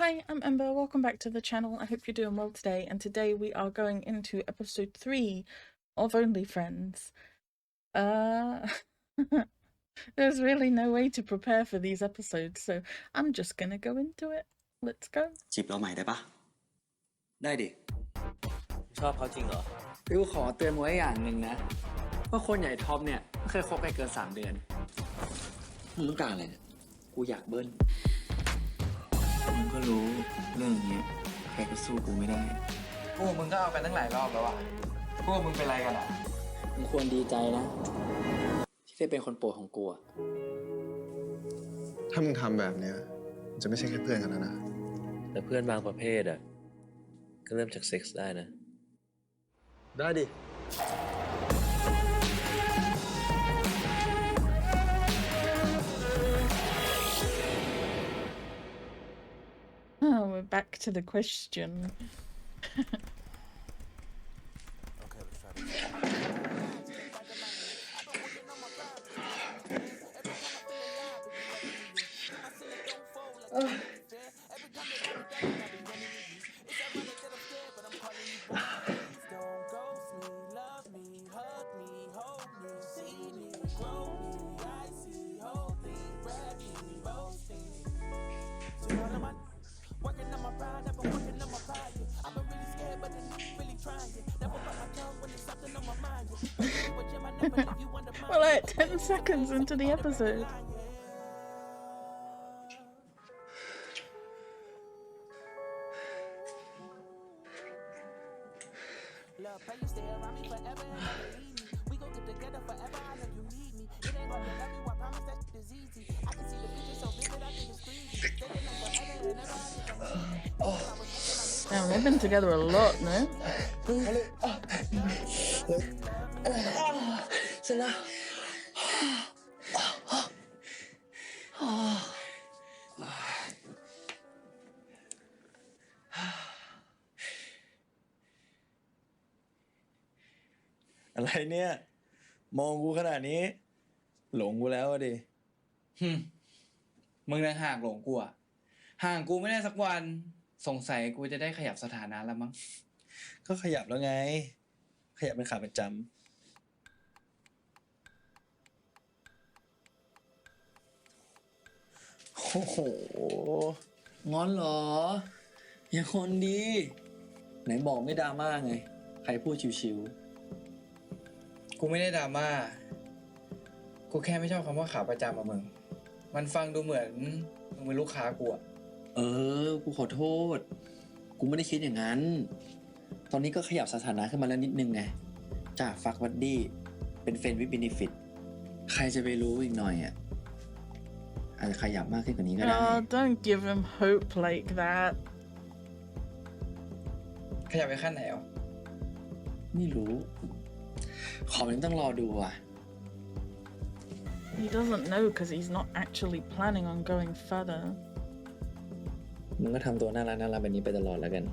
Hi, I'm Ember. Welcome back to the channel. I hope you're doing well today. And today we are going into episode 3 of Only Friends. There's really no way to prepare for these episodes, so I'm just gonna go into it. Let's go. จีบเราใหม่ได้ปะได้ดิ ชอบเขาจริงเหรอ ริวขอเตือนไว้อย่างหนึ่งนะว่าคนใหญ่ท็อปเนี่ยไม่เคยคบกันเกิน3 เดือน มึงต้องการอะไรเนี่ยกูอยากเบิ้ล มึงก็รู้เรื่องนี้ใครก็สู้กูไม่ได้พวกมึงก็เอากันตั้งหลายรอบแล้วอ่ะพวกมึงเป็นไรกันอ่ะมึงควรดีใจนะที่ได้เป็นคนโปรดของกูอ่ะ ถ้ามึงทำแบบเนี้ยมันจะไม่ใช่แค่เพื่อนกันแล้วนะ แต่เพื่อนบางประเภทอ่ะก็เริ่มจากเซ็กส์ได้นะ ได้ดิ Oh, we're back to the question. Okay, let's try this. We're like 10 seconds into the episode. Damn, they've been together a lot, no? เสร็จแล้ว อะไรเนี่ยมองกูขนาดนี้หลงกูแล้วดิ มึงยังห่างหลงกูอ่ะห่างกูไม่ได้สักวันสงสัยกูจะได้ขยับสถานะแล้วมั้ง ก็ขยับแล้วไงขยับเป็นขาประจำโอ้โห งอนเหรออย่าคนดีไหนบอกไม่ดราม่าไงใครพูดชิวๆกูไม่ได้ดราม่ากูแค่ไม่ชอบคำว่าขาประจำอะมึงมันฟังดูเหมือนมึงเป็นลูกค้ากูอะกูขอโทษกูไม่ได้คิดอย่างนั้นตอนนี้ก็ขยับสถานะขึ้นมาแล้วนิดนึงไงจากฟักบัดดี้เป็นเฟรนด์วิดเบเนฟิตใครจะไปรู้อีกหน่อยอ่ะอาจจะขยับมากขึ้นกว่านี้ก็ได้ Oh, don't give him hope like that. ขยับไปขั้นไหนอ่ะไม่รู้ขอมันต้องรอดูอ่ะ He doesn't know because he's not actually planning on going further. มึงก็ทำตัวน่ารักแบบนี้ไปตลอดแล้วกัน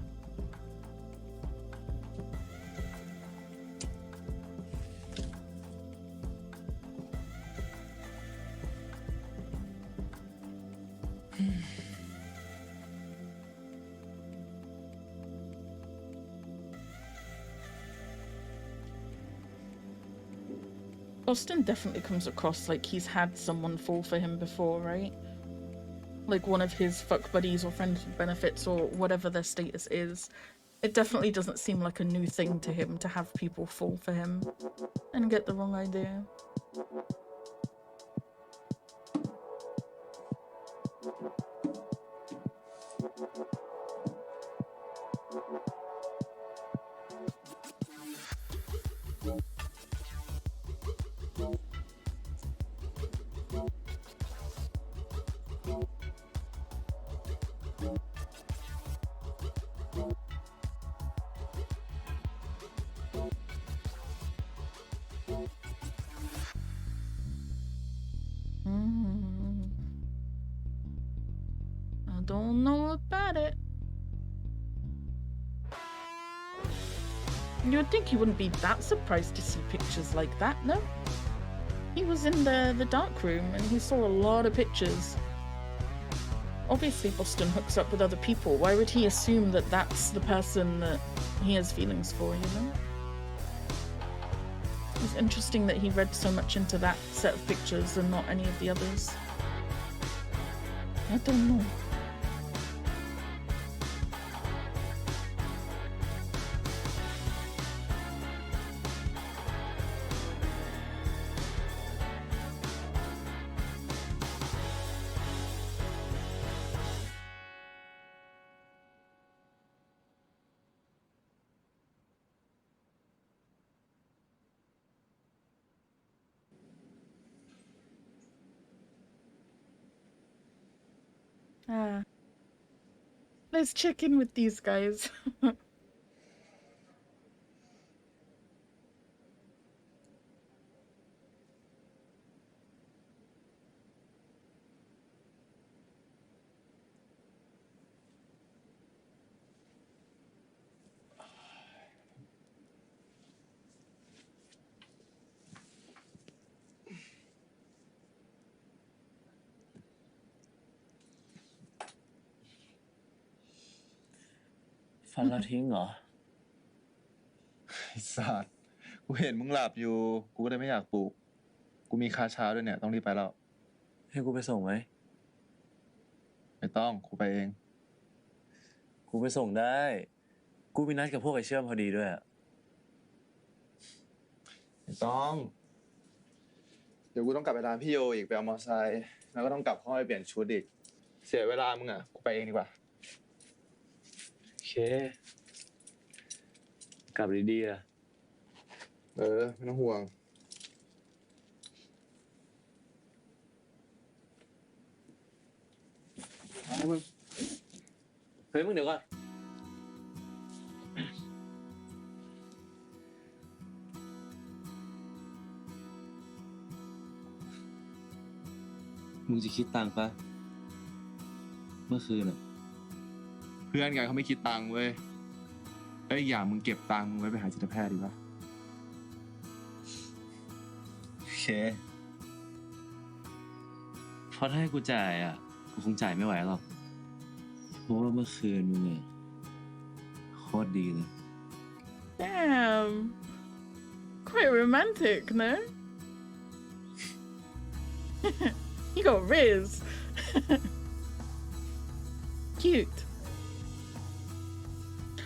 Austin definitely comes across like he's had someone fall for him before, right? Like one of his fuck buddies or friends with benefits or whatever their status is. It definitely doesn't seem like a new thing to him to have people fall for him and get the wrong idea. I don't know about it. You'd think he wouldn't be that surprised to see pictures like that, no? He was in the dark room and he saw a lot of pictures obviously Boston hooks up with other people. Why would he assume that that's the person that he has feelings for, you know? It's interesting that he read so much into that set of pictures and not any of the others. I don't know. Let's check in with these guys. ฟันแล้วทิ้งเหรอ ไอ้สัตว์กูเห็นมึงหลับอยู่ กูก็เลยไม่อยากปลุก กูมีคาเช้าด้วยเนี่ย ต้องรีบไปแล้ว ให้กูไปส่งไหม ไม่ต้อง กูไปเอง กูไปส่งได้ กูมีนัดกับพวกไอ้เชื่อมพอดีด้วยอะ ไม่ต้อง เดี๋ยวกูต้องกลับไปร้านพี่โยอีกไปเอามอเตอร์ไซค์แล้วก็ต้องกลับห้องไปเปลี่ยนชุดอีก เสียเวลามึงอ่ะ กูไปเองดีกว่า โอเค กลับดีๆอะ ไม่ต้องห่วง เฮ้ยมึงเดี๋ยวก่อนมึงจะคิดตังค์ปะเมื่อคืนอะ เพื่อนกันเขาไม่คิดตังค์เว้ยแล้วอีกอย่างมึงเก็บตังค์มึงไว้ไปหาจิตแพทย์ดีกว่า โอเคเพราะถ้าให้กูจ่ายอ่ะ กูคงจ่ายไม่ไหวหรอก เพราะว่าเมื่อคืนมึงเนี่ยโคตรดีเลย Damn. Quite romantic, no? You got Riz. Cute.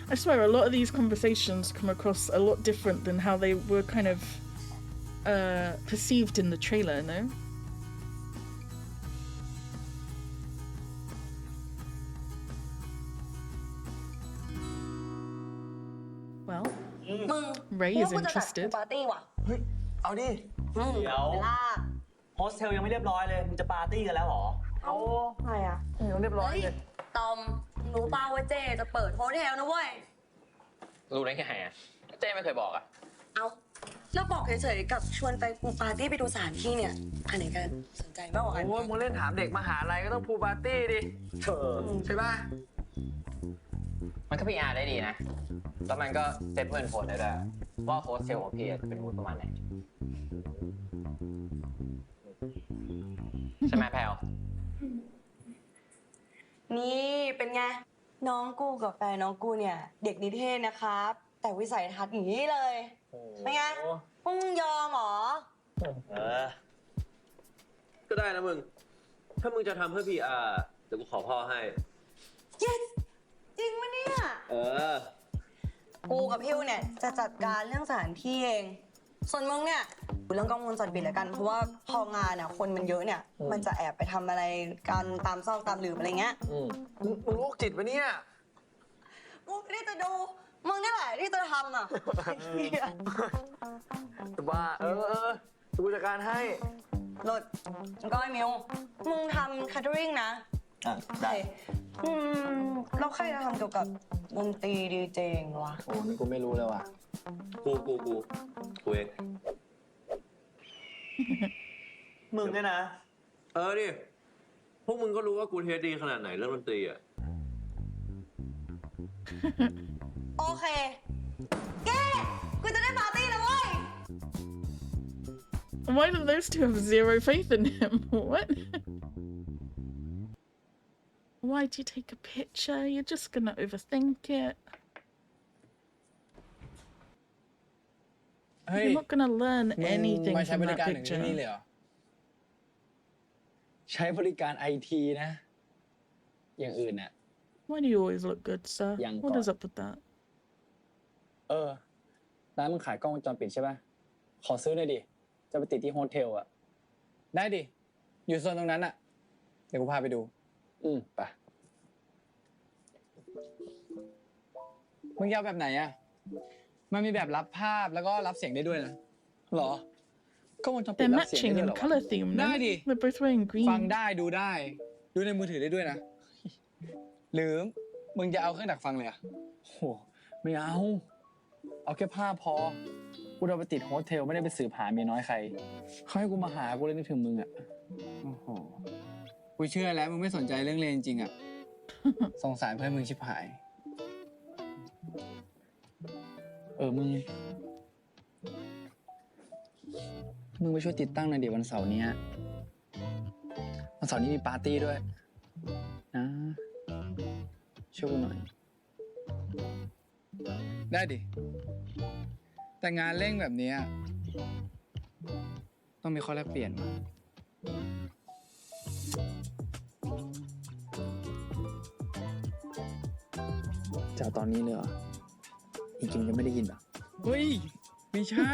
I swear a lot of these conversations come across a lot different than how they were kind of perceived in the trailer, no? Well, มึง Ray ว่า is กูจะจัด interested. ปาร์ตี้ว่ะ เฮ้ย เอาดิ เดี๋ยวเวลา โฮสเทลยังไม่เรียบร้อยเลย มึงจะปาร์ตี้กันแล้วเหรอ เอาอะไรอ่ะ ยังเรียบร้อย เฮ้ย เลย ตอมรู้ป่าวว่าเจจะเปิดโฮเทลนะเว้ย รู้ได้ไงอ่ะ เจ้ไม่เคยบอกอ่ะ เอาแล้วบอกเฉยๆกับชวนไปปูปาร์ตี้ไปดูสถานที่เนี่ย อันไหนกันสนใจมากกว่ากัน โอ้ยมึงเล่นถามเด็กมหาลัยก็ต้องพูลปาร์ตี้ดิใช่ป่ะ มันก็พีอาร์ได้ดีนะ แล้วมันก็เซฟเงินโค้ดได้ด้วยว่าโฮสเทลของพี่จะเป็นมูดประมาณไหน ใช่ไหมแพลว นี่เป็นไง น้องกูกับแฟนน้องกูเนี่ย เด็กนิเทศนะครับ แต่วิสัยทัศน์อย่างนี้เลยเป็นไงพวกมึงยอมเหรอ ก็ได้นะมึง ถ้ามึงจะทำเพื่อพีอาร์เดี๋ยวกูขอพ่อให้ yes จริงปะเนี่ย กูกับพิวเนี่ยจะจัดการเรื่องสถานที่เอง ส่วนมึงเนี่ยเรื่องกล้องวงจรปิดแล้วกัน เพราะว่าพองานอ่ะคนมันเยอะเนี่ย มันจะแอบไปทำอะไรกันตามซอกตามหลืบอะไรเงี้ย มึงโรคจิตปะเนี่ย กูไม่ได้จะดู มึงนี่แหละที่จะทำอ่ะ แต่ว่ากูจัดการให้ รถก็ไอ้มิว มึงทำแคทเทอริงนะ ได้ เราใครจะทำเกี่ยวกับดนตรีดีเจวะ โอ้นี่กูไม่รู้เลยว่ะ กูเอง มึงเนี่ยนะ ดิพวกมึงก็รู้ว่ากูเทสดีขนาดไหนเรื่องดนตรีอ่ะ โอเคเก้กูจะได้ปาร์ตี้แล้วเว้ย Why do those two have zero faith in him? What? Why'd you take a picture? You're just gonna overthink it. เฮ้ย You're not gonna learn มึง anything มาใช้ from บริ that การถึงที่นี่ picture. เลยเหรอ ใช้บริการไอทีนะ อย่างอื่นน่ะ Why do you always look good, sir? Young What God. is up with that? ร้านมึงขายกล้องวงจรปิดใช่ป่ะ ขอซื้อหน่อยดิ จะไปติดที่โฮเทลอ่ะ ได้ดิ อยู่โซนตรงนั้นอ่ะ เดี๋ยวกูพาไปดู ไป มึงยาวแบบไหนอ่ะ มันมีแบบรับภาพแล้วก็รับเสียงได้ด้วยนะหรอ กล้องวงจรปิด They're รับเสียง matching ได้ด้วย in เหรอวะ color theme, no? Daddy. They're both wearing green. ฟังได้ดูได้ ดูในมือถือได้ด้วยนะ หรือมึงจะเอาเครื่องดักฟังเลยอ่ะโหไม่เอา เอาแค่ภาพพอ กูเราไปติดโฮสเทลไม่ได้ไปสืบหาเมียน้อยใครเขาให้กูมาหากูเลยนึกถึงมึงอ่ะ โอ้โห กูเชื่อแล้วมึงไม่สนใจเรื่องเรียนจริงอ่ะ สงสารเพื่อนมึงชิบหาย มึงไปช่วยติดตั้งหน่อยดิวันเสาร์นี้วันเสาร์นี้มีปาร์ตี้ด้วยนะช่วยกูหน่อย ได้ดิ แต่งานเร่งแบบนี้ต้องมีข้อแลกเปลี่ยนมาจะเอาตอนนี้เลยเหรอจริงๆยังไม่ได้ยินเหรอเฮ้ย ไม่ใช่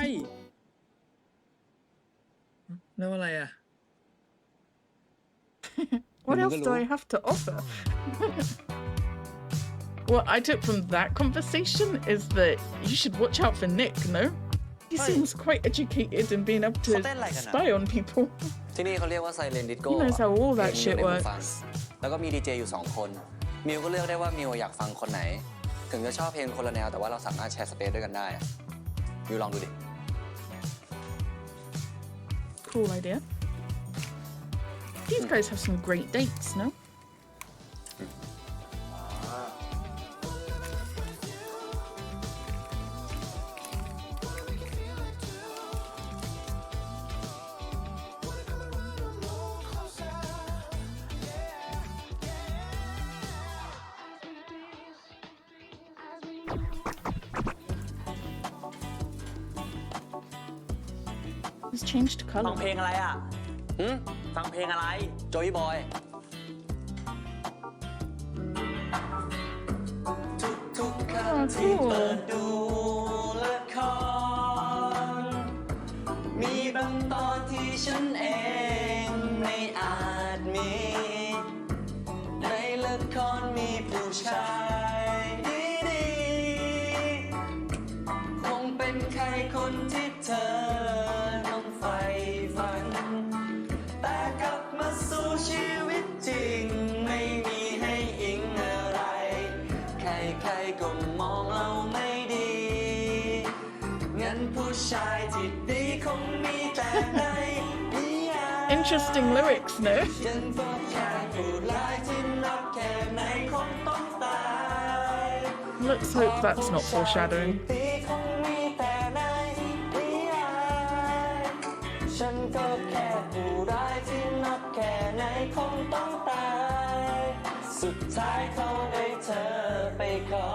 แล้วอะไรอ่ะ What else do I have to offer? What I took from that conversation is that you should watch out for Nick, no? He seems quite educated in being able to spy on people. ที่นี่เขาเรียกว่าไซเลนดิสโก้ He knows how all that shit ฟัง works. แล้วก็มีดีเจอยู่2 คน มิวก็เลือกได้ว่ามิวอยากฟังคนไหน ถึงจะชอบเพลงคนละแนวแต่ว่าเราสามารถแชร์สเปซด้วยกันได้อะมิวลองดูดิ Cool idea. These guys have some great dates, no? It's changed ฟัง color. เพลงอะไรอ่ะฟังเพลงอะไร โจยบอย Oh, cool. ดูละครมีบางตอนที่ฉันเองไม่อาจมี ในละครมีผู้ชายดีๆคงเป็นใครคนที่เธอต้องใฝ่ฝัน แต่กลับมาสู่ชีวิตจริงไม่มีให้อิงอะไร ใครๆก็มองเราไม่ดี งั้นผู้ชายที่ดีคงมีแต่ในนิยาย Interesting lyrics, no? ฉันก็แค่ผู้ร้ายที่นักแค่ไหนคงต้องตาย Let's hope that's not foreshadowing. ดีคงมีแต่ในนิยายฉันก็แค่ผู้ร้ายที่นักแค่ไหนคงต้องตาย สุดท้ายเขาได้เธอไปครอ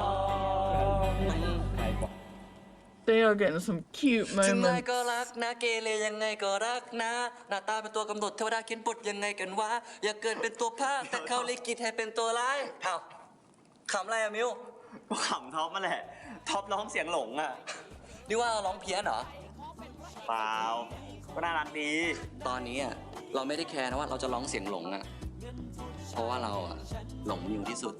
ง They are getting some cute ถึงไง moments. ก็รักนะเกเรยังไงก็รักนะหน้าตาเป็นตัวกำหนดเทวดาเขียนบทยังไงกันวะอย่าเกิดเป็นตัวพากแต่เขาลิขิตให้เป็นตัวร้ายเอ้าขำอะไรอะมิว ก็ขำท็อปมาแหละ ท็อปร้องเสียงหลงอ่ะ นี่ว่าเราร้องเพี้ยนเหรอ เปล่า ก็น่ารักดี ตอนนี้อะเราไม่ได้แคร์นะว่าเราจะร้องเสียงหลงอะเพราะว่าเราอะหลงมิวที่สุด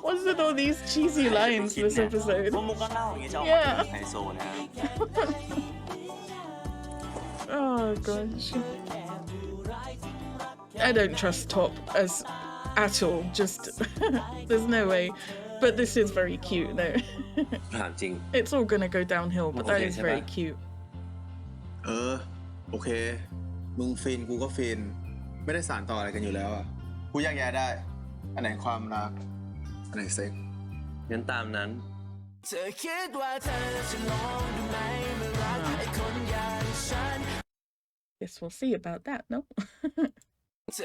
What's with all these cheesy lines this episode? พวกมุกก็เล่าอย่างนี้จะออกมา Yeah. เป็นไฮโซนะ Oh gosh. I don't trust Top as at all. Just there's no way. But this is very cute though. ถามจริง It's all gonna go downhill, but that is very cute. โอเค มึงฟินกูก็ฟิน ไม่ได้สานต่ออะไรกันอยู่แล้วอ่ะ กูแยกแยะได้ อันไหนความรัก อันไหนเซ็ก งั้นตามนั้น เธอคิดว่าเธอจะลองดูไหมเมื่อรักไอ้คนอย่างฉัน Guess we'll see about that, no? I'm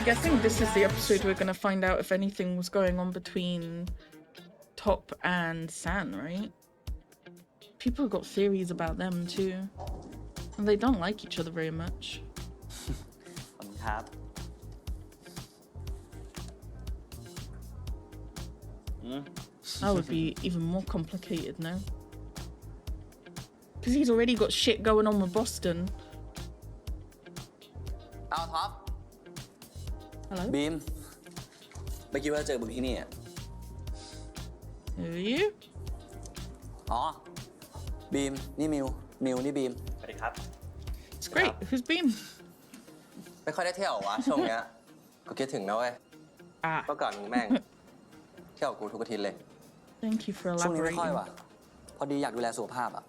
guessing this is the episode we're gonna find out if anything was going on between Top and San, right? People have got theories about them too. And they don't like each other very much. ขอบคุณครับ That would be even more complicated now. Because he's already got shit going on with Boston. เอาท็อป Hello? บีมเมื่อกี้ว่าเจอมึงที่นี่อ่ะ Who are you? อ๋อ บีม นี่มิว นี่บีม สวัสดีครับ It's great. Who's Beam? ไม่ค่อยได้เที่ยววะ ช่วงเนี้ย กูคิดถึงนะเว้ย Ah, ก็ก่อนมึงแม่ง เที่ยวกับกูทุกอาทิตย์เลย thank you for ช่วงนี้ไม่ค่อย elaborating. ว่ะ พอดีอยากดูแลสุขภาพอ่ะ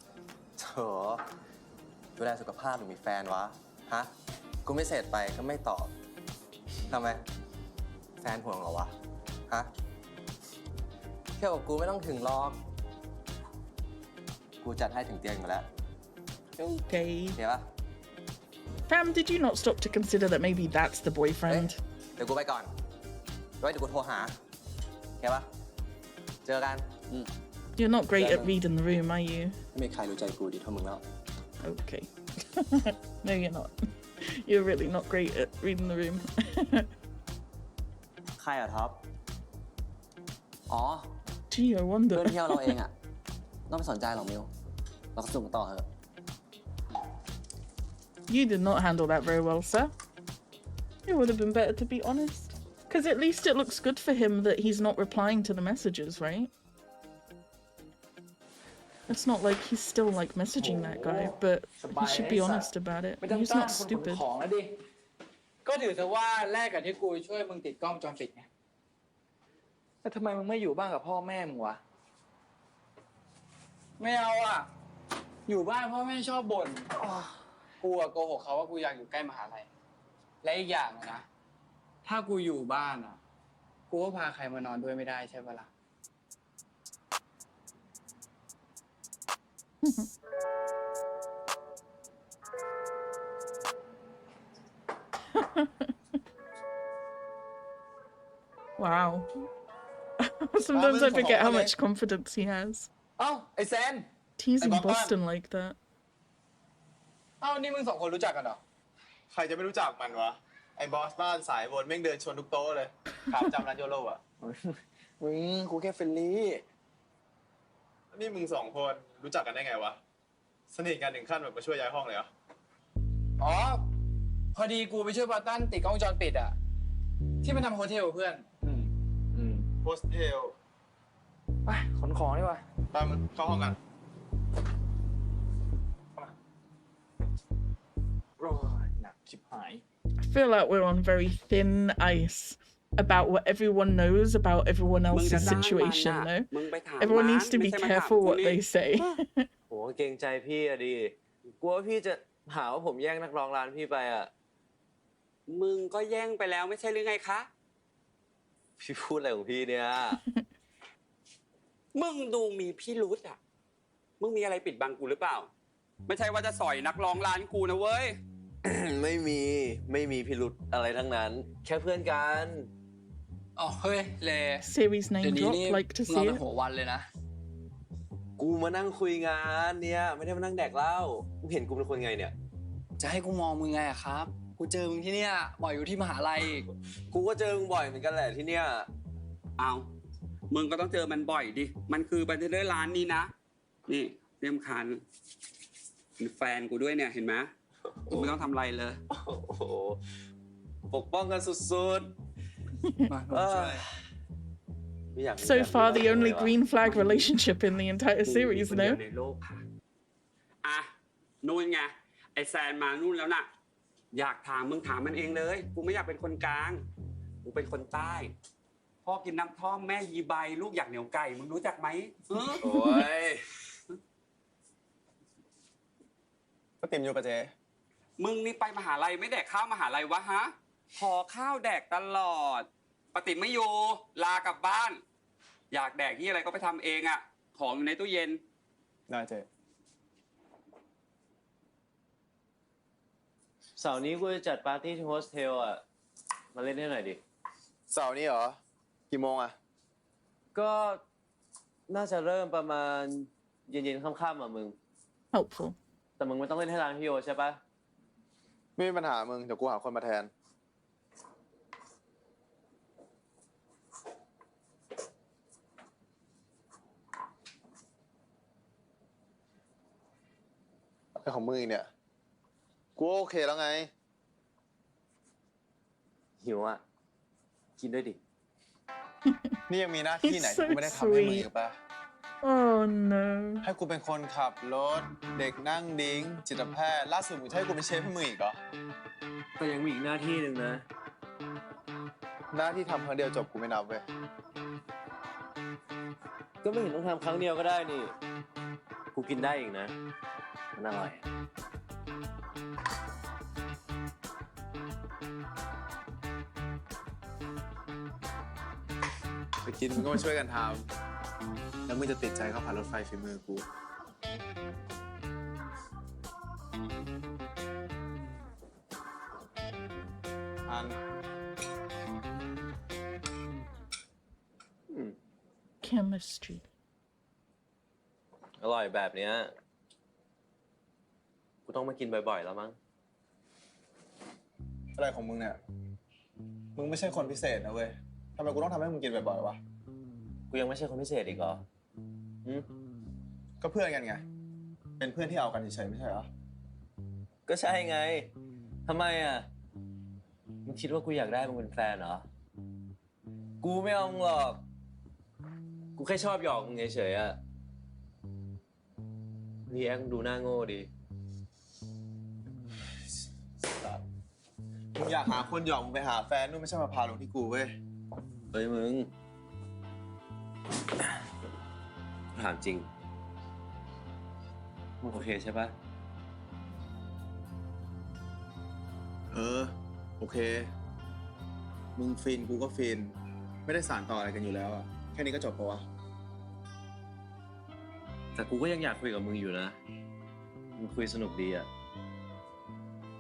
โถดูแลสุขภาพหรือมีแฟนวะ ฮะ กูไม่เสร็จไปก็ไม่ตอบทำไม แฟนห่วงเหรอวะ ฮะ เที่ยวกับกูไม่ต้องถึงหรอก กูจัดให้ถึงเตียงอยู่แล้ว Okay. เดี๋ยวปะ Fam, did you not stop to consider that maybe that's the เฮ้ย boyfriend? เดี๋ยวกูไปก่อนเดี๋ยวกูโทรหาเดี๋ยวปะเจอกัน You're not great at reading the room, are you? ไม่มีใครรู้ใจกูดีเท่ามึงแล้ว Okay. No, you're not. You're really not great at reading the room. ใครอะท็อป อ๋อ Gee, I เพื่ wonder. อนเที่ยวเราเองอ่ะ ต้องไม่สนใจหรอกมิว เราก็สนุกต่อเถอะ You did not handle that very well, sir. It would have been better to be honest. Because at least it looks good for him that he's not replying to the messages, right? It's not like he's still like messaging that guy, but he should be honest about it. ไม่ต้อง He's จ้าง not คนขน stupid. ของแล้วดิ ก็ถือซะว่าแลกกับที่กูช่วยมึงติดกล้องวงจรปิดไงแล้วทำไมมึงไม่อยู่บ้านกับพ่อแม่มึงวะ ไม่เอาอ่ะ อยู่บ้านพ่อแม่ชอบบ่นกูอะโกหกเขาว่ากูอยากอยู่ใกล้มหาลัย และอีกอย่างอะนะ ถ้ากูอยู่บ้านอ่ะ กูก็พาใครมานอนด้วยไม่ได้ใช่ปะล่ะ Wow. Sometimes I forget how much confidence he has. เอ้าไอ้แซน Teasing Hey, Papa. Boston like that. เอ้านี่มึงสองคนรู้จักกันเหรอ ใครจะไม่รู้จักมันวะ ไอ้บอสบ้านสายบนแม่งเดินชวนทุกโต๊ะเลยขาประจำร้านโยโร่อะ มึงกูแค่เฟรนลี่ นี่มึงสองคนรู้จักกันได้ไงวะ สนิทกันถึงขั้นแบบมาช่วยย้ายห้องเลยเหรอ อ๋อ พอดีกูไปช่วยปาตันติดกล้องวงจรปิดอ่ะ ที่มันทำโฮเทลเพื่อน โฮสเทล ไปขนของดีกว่า ตามมันเข้าห้องกัน โอ้ยหนักชิบหาย I feel like we're on very thin ice about what everyone knows about everyone else's situation, though. มึงไปถาม Everyone มัน needs to be ไม่ใช่มาถาม careful กู what นี่ they say. โหเกรงใจพี่อะดิ กลัวว่าพี่จะหาว่าผมแย่งนักร้องร้านพี่ไปอะ มึงก็แย่งไปแล้วไม่ใช่หรือไงคะ พี่พูดอะไรของพี่เนี่ย มึงดูมีพี่รุธอ่ะ มึงมีอะไรปิดบังกูหรือเปล่า ไม่ใช่ว่าจะสอยนักร้องร้านกูนะเว้ย ไม่มีพิรุธอะไรทั้งนั้น แค่เพื่อนกัน อ๋อเฮ้ยเล Series เดี๋ยว name นี้ drop, นี่ like to เรา see เป็น it. หัววันเลยนะ กูมานั่งคุยงานเนี่ย ไม่ได้มานั่งแดกเหล้ามึงเห็นกูเป็นคนไงเนี่ย จะให้กูมองมึงไงอะครับ กูเจอมึงที่เนี่ยบ่อยอยู่ที่มหาลัยอีก กูก็เจอมึงบ่อยเหมือนกันแหละที่เนี่ย เอามึงก็ต้องเจอมันบ่อยดิ มันคือบันเทอร์ร้านนี้นะ นี่เรียมคันเป็นแฟนกูด้วยเนี่ยเห็นไหมกูไม่ต้องทำอะไรเลย โอ้โห ปกป้องกันสุด มา ๆ ผมช่วย ไม่อยากมี So แบบ far, นี้ the only เลยว่ะ green flag relationship in the entire series, คนเดียว no? ในโลกค่ะอ่ะนู่นไง ไอแซนมานู่นแล้วน่ะ อยากถามมึงถามมันเองเลย กูไม่อยากเป็นคนกลาง กูเป็นคนใต้ พ่อกินน้ำท่อมแม่ยีใบลูกอยากเหนียวไก่ มึงรู้จักไหม โอ้ย ก็ติมอยู่ปะเจ๊ มึงนี่ไปมหาลัยไม่แดกข้าวมหาลัยวะฮะ ขอข้าวแดกตลอด ปฏิไม่อยู่ ลากลับบ้าน อยากแดกที่อะไรก็ไปทำเองอะของอยู่ในตู้เย็น ได้เจ๊ เสาร์นี้กูจะจัดปาร์ตี้ที่โฮสเทลอ่ะมาเล่นให้หน่อยดิ เสาร์นี้เหรอ กี่โมงอะ ก็น่าจะเริ่มประมาณเย็นๆค่ำๆอ่ะมึง Helpful. แต่มึงไม่ต้องเล่นให้ร้านพี่โอใช่ปะ ไม่มีปัญหามึง เดี๋ยวกูหาคนมาแทน อะไรของมึงอีกเนี่ย กูโอเคแล้วไง หิวอ่ะ กินด้วยดิ นี่ยังมีหน้าที่ไหน He's ที่ so กูไม่ได้ทำให้มึง sweet. อีกปะ Oh no. ให้กูเป็นคนขับรถ เด็กนั่งดิ้ง จิตแพทย์ล่าสุดมึงจะให้กูเป็นเชฟให้มึงอีกเหรอ แต่ยังมีอีกหน้าที่หนึ่งนะ หน้าที่ทำครั้งเดียวจบกูไม่นับเว้ย ก็ไม่เห็นต้องทำครั้งเดียวก็ได้นี่ กูกินได้อีกนะ มันอร่อยอะ ไปกินมึงก็มาช่วยกันทำ แล้วมึงจะติดใจข้าวผัดรถไฟฝีมือกู อัน Chemistry. อร่อยแบบเนี้ย กูต้องมากินบ่อยๆแล้วมั้ง อะไรของมึงเนี่ย มึงไม่ใช่คนพิเศษนะเว้ยทำไมกูต้องทำให้มึงกินบ่อยๆวะ กูยังไม่ใช่คนพิเศษอีกเหรอ ก็เพื่อนกันไง เป็นเพื่อนที่เอากันเฉยๆไม่ใช่เหรอ ก็ใช่ไง ทำไมอ่ะ มึงคิดว่ากูอยากได้มึงเป็นแฟนเหรอ กูไม่เอามึงหรอก กูแค่ชอบหยอกมึงเฉยๆอ่ะรีแอคมึงดูหน้าโง่ดี มึงอยากหาคนหยอกมึงไปหาแฟนนู่นไม่ใช่มาพาลงที่กูเว้ย เฮ้ยมึง ถามจริง มึงโอเคใช่ปะ โอเค มึงฟินกูก็ฟิน ไม่ได้สานต่ออะไรกันอยู่แล้วอะแค่นี้ก็จบปะวะ แต่กูก็ยังอยากคุยกับมึงอยู่นะ มึงคุยสนุกดีอ่ะ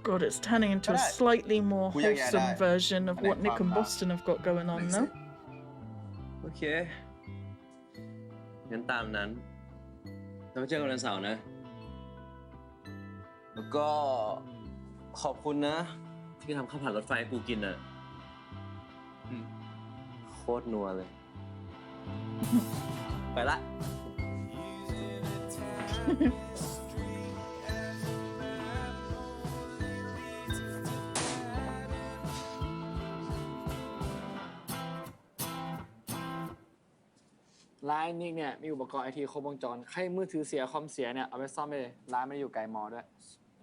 God, it's turning into a slightly more Well, yeah, yeah, wholesome that- version of what that Nick and part. Boston have got going on, Makes no? it. โอเค งั้นตามนั้น แล้วมาเจอกันวันเสาร์นะ แล้วก็ขอบคุณนะ ที่ทำข้าวผัดรถไฟให้กูกินอ่ะ โคตรนัวเลย ไปละ ร้านนิกเนี่ยมีอุปกรณ์ไอทีครบวงจรใครมือถือเสียคอมเสียเนี่ยเอาไปซ่อมไปเลยร้านไม่ได้อยู่ไกลมอด้วย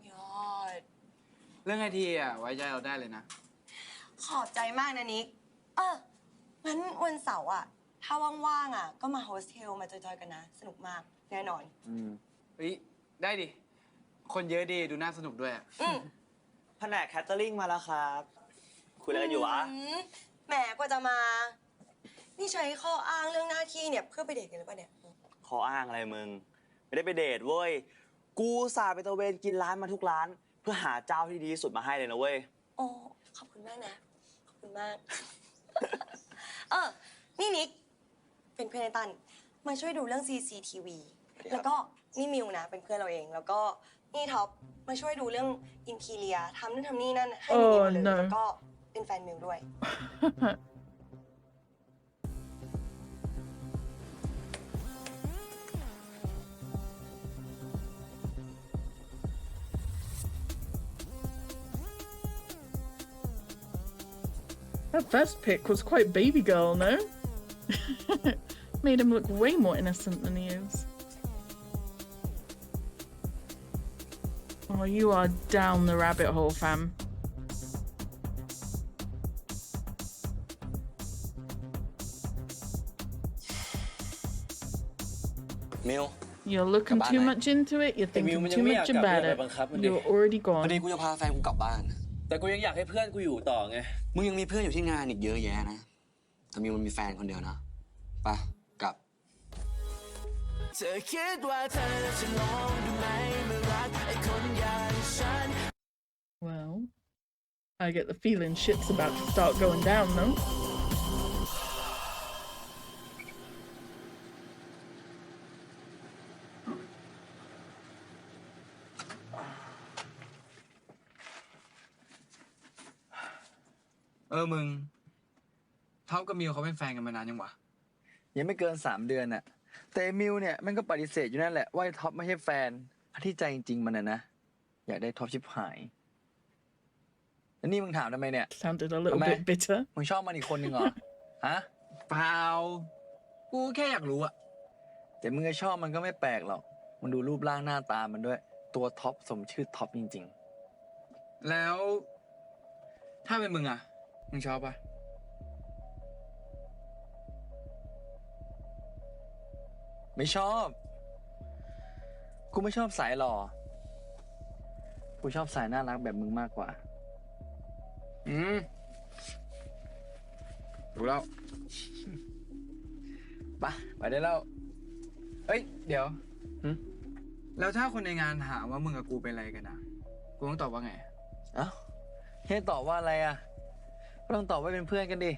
ยอด เรื่องไอทีอ่ะไว้ใจเราได้เลยนะ ขอบใจมากนะนิก งั้นวันเสาร์อ่ะ ถ้าว่างๆอ่ะ ก็มาโฮสเทลมาจอยๆกันนะ สนุกมากแน่นอน เฮ้ยได้ดิ คนเยอะดีดูน่าสนุกด้วยอะ แผนกแคตเตอริงมาแล้วครับ คุยอะไรกันอยู่วะ แหมกว่าจะมา นี่ใช้ข้ออ้างเรื่องหน้าที่เนี่ยเพื่อไปเดทกันหรือเปล่าเนี่ย ขออ้างอะไรมึง ไม่ได้ไปเดทเว้ย กูสาไปตระเวนกินร้านมาทุกร้าน เพื่อหาเจ้าที่ดีที่สุดมาให้เลยนะเว้ย โอ้ ขอบคุณมากนะ ขอบคุณมาก นี่นิก เป็นเพื่อนไอ้ตัน มาช่วยดูเรื่อง CCTV แล้วก็นี่มิวนะ เป็นเพื่อนเราเอง แล้วก็นี่ท็อป มาช่วยดูเรื่องอินทีเรียทำนู่นทำนี่นั่นให้มิวหมดเลย no. แล้วก็เป็นแฟนมิวด้วย That first pic was quite baby girl, no? Made him look way more innocent than he is. Oh, you are down the rabbit hole, fam. Miu. You're looking Come on, too mate. much into it, you're Hey, Miu, thinking man, too you much may have about got it. a bit of a You're already พอ gone. ดีกูจะพาแฟนกูกลับบ้าน แต่กูยังอยากให้เพื่อนกูอยู่ต่อไง มึงยังมีเพื่อนอยู่ที่งานอีกเยอะแยะนะ แต่มิวมันมีแฟนคนเดียวนะ ไปกลับ เธอคิดว่าเธอจะลองดูไหมเมื่อรักไอ้คนอย่างฉัน Well, I get the feeling shit's about to start going down, though. มึงท็อปกับมิวเขาเป็นแฟนกันมานานยังวะ ยังไม่เกิน3 เดือนน่ะแต่มิวเนี่ยมันก็ปฏิเสธอยู่นั่นแหละว่าท็อปไม่ใช่แฟนที่ใจจริงๆมันนะอยากได้ท็อปชิบหายแล้วนี่มึงถามทำไมเนี่ย Sounded a little bit bitter. มึงชอบมันอีกคนนึงเหรอ ฮะ เปล่า กูแค่อยากรู้อะ แต่มึงจะชอบมันก็ไม่แปลกหรอกมันดูรูปร่างหน้าตามันด้วย ตัวท็อปสมชื่อท็อปจริง แล้ว ถ้าเป็นมึงอะมึงชอบปะ ๆไม่ชอบกูไม่ชอบสายหล่อกูชอบสายน่ารักแบบมึงมากกว่า รู้แล้ว ไปได้แล้ว เอ้ย เดี๋ยว แล้วถ้าคนในงานถามว่ามึงกับกูเป็นอะไรกันนะกูต้องตอบว่าไง เอ้าให้ตอบว่าอะไรอ่ะก็ต้องตอบว่าเป็นเพื่อนกันดิ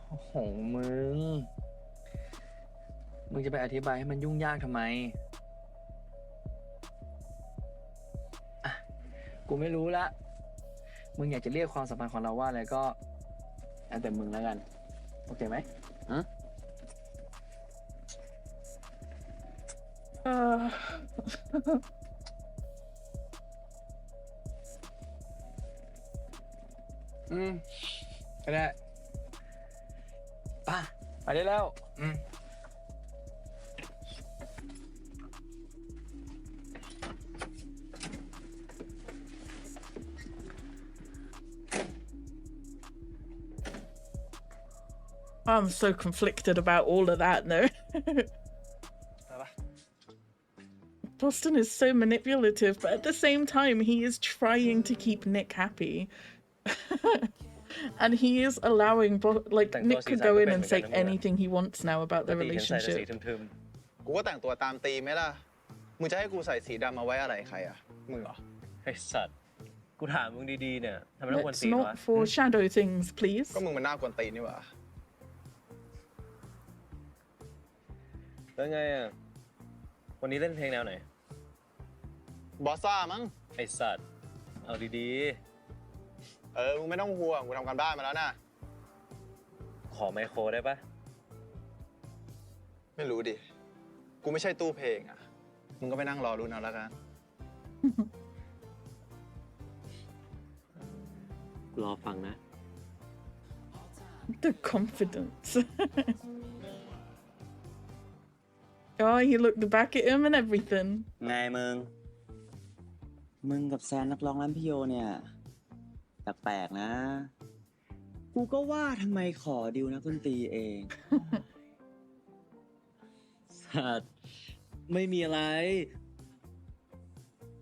โอ้โหมึงจะไปอธิบายให้มันยุ่งยากทำไมอ่ะกูไม่รู้ละมึงอยากจะเรียกความสัมพันธ์ของเราว่าอะไรก็แล้วแต่มึงแล้วกันโอเคไหมก็ได้ ไปได้แล้วI'm so conflicted about all of that, no? Boston is so manipulative, but at the same time, he is trying to keep Nick happy. And he is allowing, Nick could go in and say anything he wants now about their relationship. กูก็แต่งตัวตามธีมไหมล่ะมึงจะให้กูใส่สีดำมาไว้อะไรใครอ่ะมึงเหรอ ไอ้สัตว์ กูถามมึงดีๆเนี่ยทำไมต้องกวน Let's ตีนวะ not foreshadow things, please. ก็มึงมันน่ากวนตีนนี่หว่า แล้วไงอ่ะ วันนี้เล่นเพลงแนวไหน บอสซ่ามั้ง ไอ้สัตว์ เอาดี มึงไม่ต้องห่วงกูทำการบ้านมาแล้วนะ ๆ ขอไมโครได้ปะ ไม่รู้ดิกูไม่ใช่ตู้เพลงอ่ะมึงก็ไปนั่งรอรุ้นเอาแล้วกัน รอฟังนะ The confidence. Oh, he looked back at him and everything. ไงมึงกับแซนนักร้องร้านพี่โยเนี่ยแปลกๆนะ กูก็ว่าทำไมขอดิวนักดนตรีเอง สัตว์ไม่มีอะไร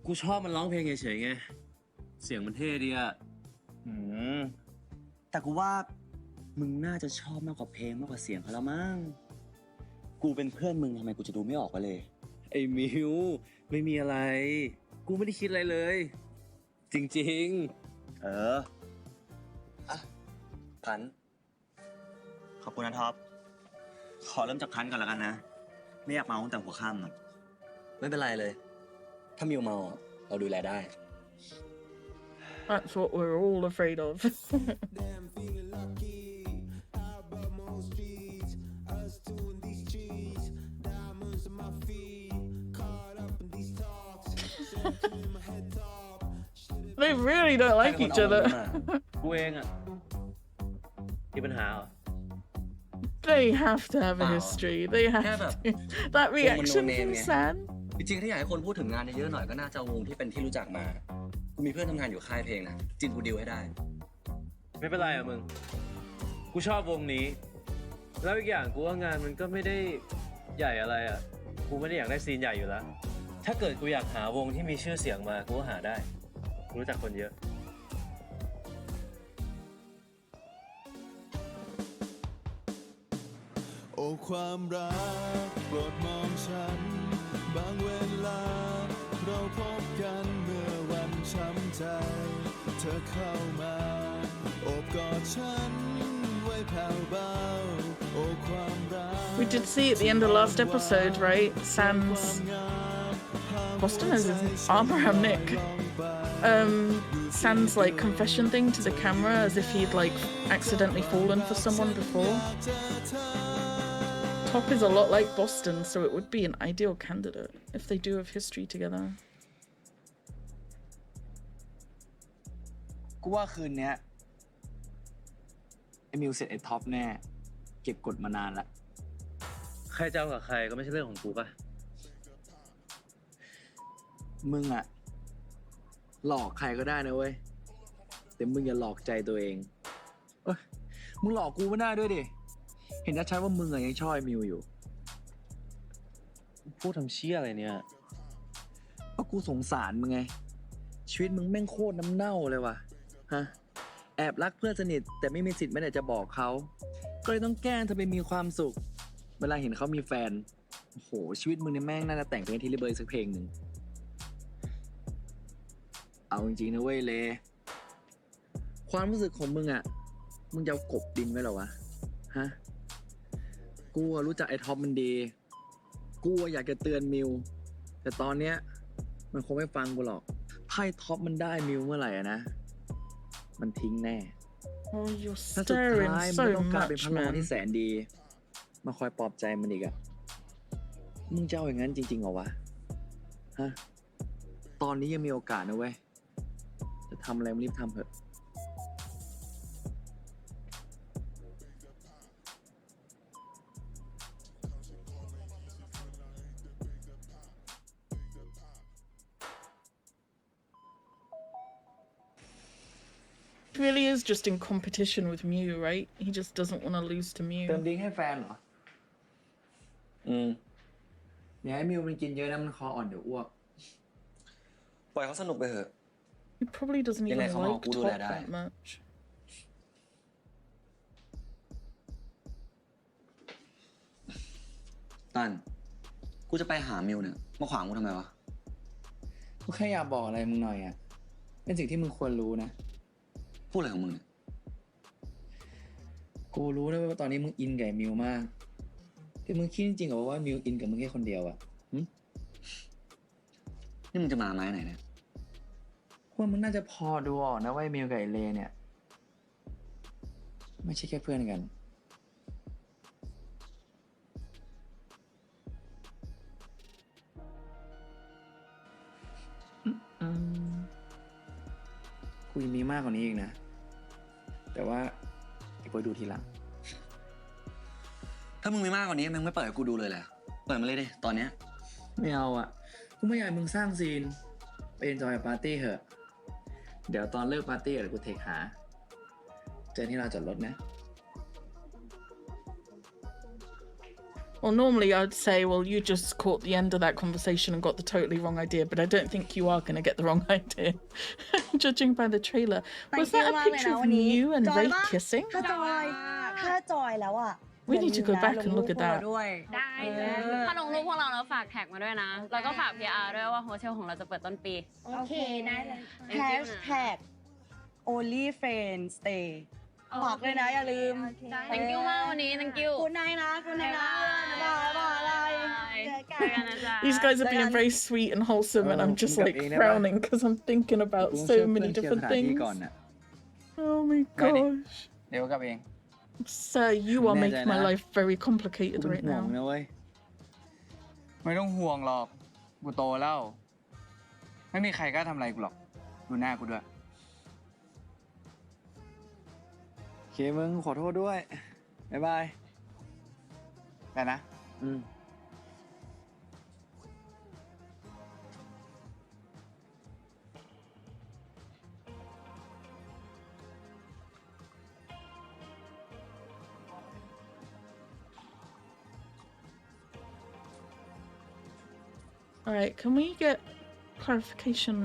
กูชอบมันร้องเพลงเฉยๆไง เสียงมันเท่ดีอะ แต่กูว่ามึงน่าจะชอบมากกว่าเพลงมากกว่าเสียงเขาแล้วมั้ง กูเป็นเพื่อนมึงทำไมกูจะดูไม่ออกวะเลย ไอ้มิวไม่มีอะไร กูไม่ได้คิดอะไรเลย จริงๆ พัน ขอบคุณนะท็อป ขอเริ่มจากพันก่อนแล้วกันนะ ไม่อยากเมาตั้งแต่หัวค่ำอะไม่เป็นไรเลย ถ้ามิวเมาเราดูแลได้ That's what we're all afraid of. They really don't like each other. กูเองอ่ะ มีปัญหาเหรอ They have to have a history. They have to. That reaction from San. จริงๆถ้าอยากให้คนพูดถึงงานเยอะๆหน่อยก็น่าจะวงที่เป็นที่รู้จักมา กูมีเพื่อนทำงานอยู่ค่ายเพลงนะ จินกูดิวให้ได้ ไม่เป็นไรอ่ะมึง กูชอบวงนี้ แล้วอีกอย่างกูว่างานมันก็ไม่ได้ใหญ่อะไรอ่ะ กูไม่ได้อยากได้ซีนใหญ่อยู่แล้ว ถ้าเกิดกูอยากหาวงที่มีชื่อเสียงมา กูก็หาได้ กูรู้จักคนเยอะ โ โอ้ความรักโปรดมองฉันบางเวลาเราพบกันเมื่อวันช้ำใจเธอเข้ามาโอบกอดฉันไว้แผ่วเบาโอ้ความรัก We did see at the end of last episode, right? Sans Boston has his arm around Nick. Sans like confession thing to the camera as if he'd like accidentally fallen for someone before. Top is a lot like Boston, so it would be an ideal candidate if they do have history together. กูว่าคืนเนี้ยไอ้มิวเสร็จไอ้ท็อปแน่เก็บกดมานานละ ใครจะเอากับใครก็ไม่ใช่เรื่องของกูป่ะ มึงอะหลอกใครก็ได้นะเว้ยแต่มึงอย่าหลอกใจตัวเองเอ้ยมึงหลอกกูไม่ได้ด้วยดิเห็นชัดๆว่ามึงอะยังชอบไอ้มิวอยู่ พูดทำเชี่ยอะไรเนี่ย เพราะกูสงสารมึงไงชีวิตมึงแม่งโคตรน้ำเน่าเลยว่ะฮะแอบรักเพื่อนสนิทแต่ไม่มีสิทธิ์แม้แต่จะบอกเขาก็เลยต้องแกล้งทำเป็นมีความสุขเวลาเห็นเขามีแฟนโอ้โหชีวิตมึงเนี่ยแม่งน่าจะแต่งเพลงที่รีเบิร์ดสักเพลงหนึ่งเอาจริงๆนะเว้ยเลความรู้สึกของมึงอ่ะมึงจะเอากบดินไว้เหรอวะฮะกูรู้จักไอ้ท็อปมันดีกูอยากจะเตือนมิวแต่ตอนเนี้ยมันคงไม่ฟังกูหรอกถ้าไอ้ท็อปมันได้มิวเมื่อไหร่อะนะมันทิ้งแน่ Oh, you're ถ้าสุด staring ท้ายมัน so ต้องกลายเป็น much, พลัง man. ที่แสนดีมาคอยปลอบใจมันอีกอะมึงจะเอาอย่างนั้นจริงๆเหรอวะฮะตอนนี้ยังมีโอกาสนะเว้ยจะทำอะไรมึงรีบทำเถอะHe really is just in competition with Mew, right? He just doesn't want to lose to เติม Mew. ดิ้งให้แฟนเหรออย่าให้มิวมันกินเยอะนะมันคออ่อนเดี๋ยวอ้วก ปล่อยเขาสนุกไปเถอะ He probably doesn't even Dile, come on, like kudu Top la dai. that much. ตันกูจะไปหามิวเนี่ยมาขวางกูทำไมวะ กูแค่อยากบอกอะไรมึงหน่อยอะเป็นสิ่งที่มึงควรรู้นะ พูดอะไรของมึงเนี่ย กูรู้นะว่าตอนนี้มึงอินกับไอ้มิวมากแต่มึงคิดจริงๆเหรอว่ามิวอินกับมึงแค่คนเดียวอะหึ นี่มึงจะมาไม้ไหนเนี่ย ว่ามึงน่าจะพอดูออกนะว่าไอ้มิวกับไอ้เลเนี่ยไม่ใช่แค่เพื่อนกันกูยังมีมากกว่านี้อีกนะแต่ว่าเดี๋ยวไปดูทีหลัง ถ้ามึงมีมากกว่านี้มึงไม่เปิดให้กูดูเลยแหละเปิดมาเลยดิตอนเนี้ย ไม่เอาอ่ะกูไม่อยากให้มึงสร้างซีนไปเอนจอยปาร์ตี้เหอะเดี๋ยวตอนเลิกปาร์ตี้เดี๋ยวกูเทคหาเจอที่เราจอดรถนะ Well, normally I'd say, well, you just caught the end of that conversation and got the totally wrong idea, but I don't think you are going to get the wrong idea, judging by the trailer. Was that a picture of Mew and Ray kissing? ถ้าจอยแล้วอ่ะ We need to go back and look at that. ได้ถ้าลงรูปพวกเราแล้วฝากแท็กมาด้วยนะ แล้วก็ฝาก PR ด้วยว่าโฮเทลของเราจะเปิดต้นปี โอเคได้เลย Hashtag only friends stay ฝากด้วยนะอย่าลืม thank you มากวันนี้ thank you คุณนายนะคุณนายนะบ๊ายบายเจอกันนะจ๊ะ These guys are being very sweet and wholesome, and I'm just like frowning because I'm thinking about so many different things. Oh my gosh. เดี๋ยวกลับเอง Sir, you are making my life very complicated right ห่วง now. นะเว้ยไม่ต้องห่วงหรอกกูโตแล้วไม่มีใครกล้าทำอะไรกูหรอกดูหน้ากูด้วยโอเคมึงขอโทษด้วยบ๊ายบายไปนะAlright, can we get clarification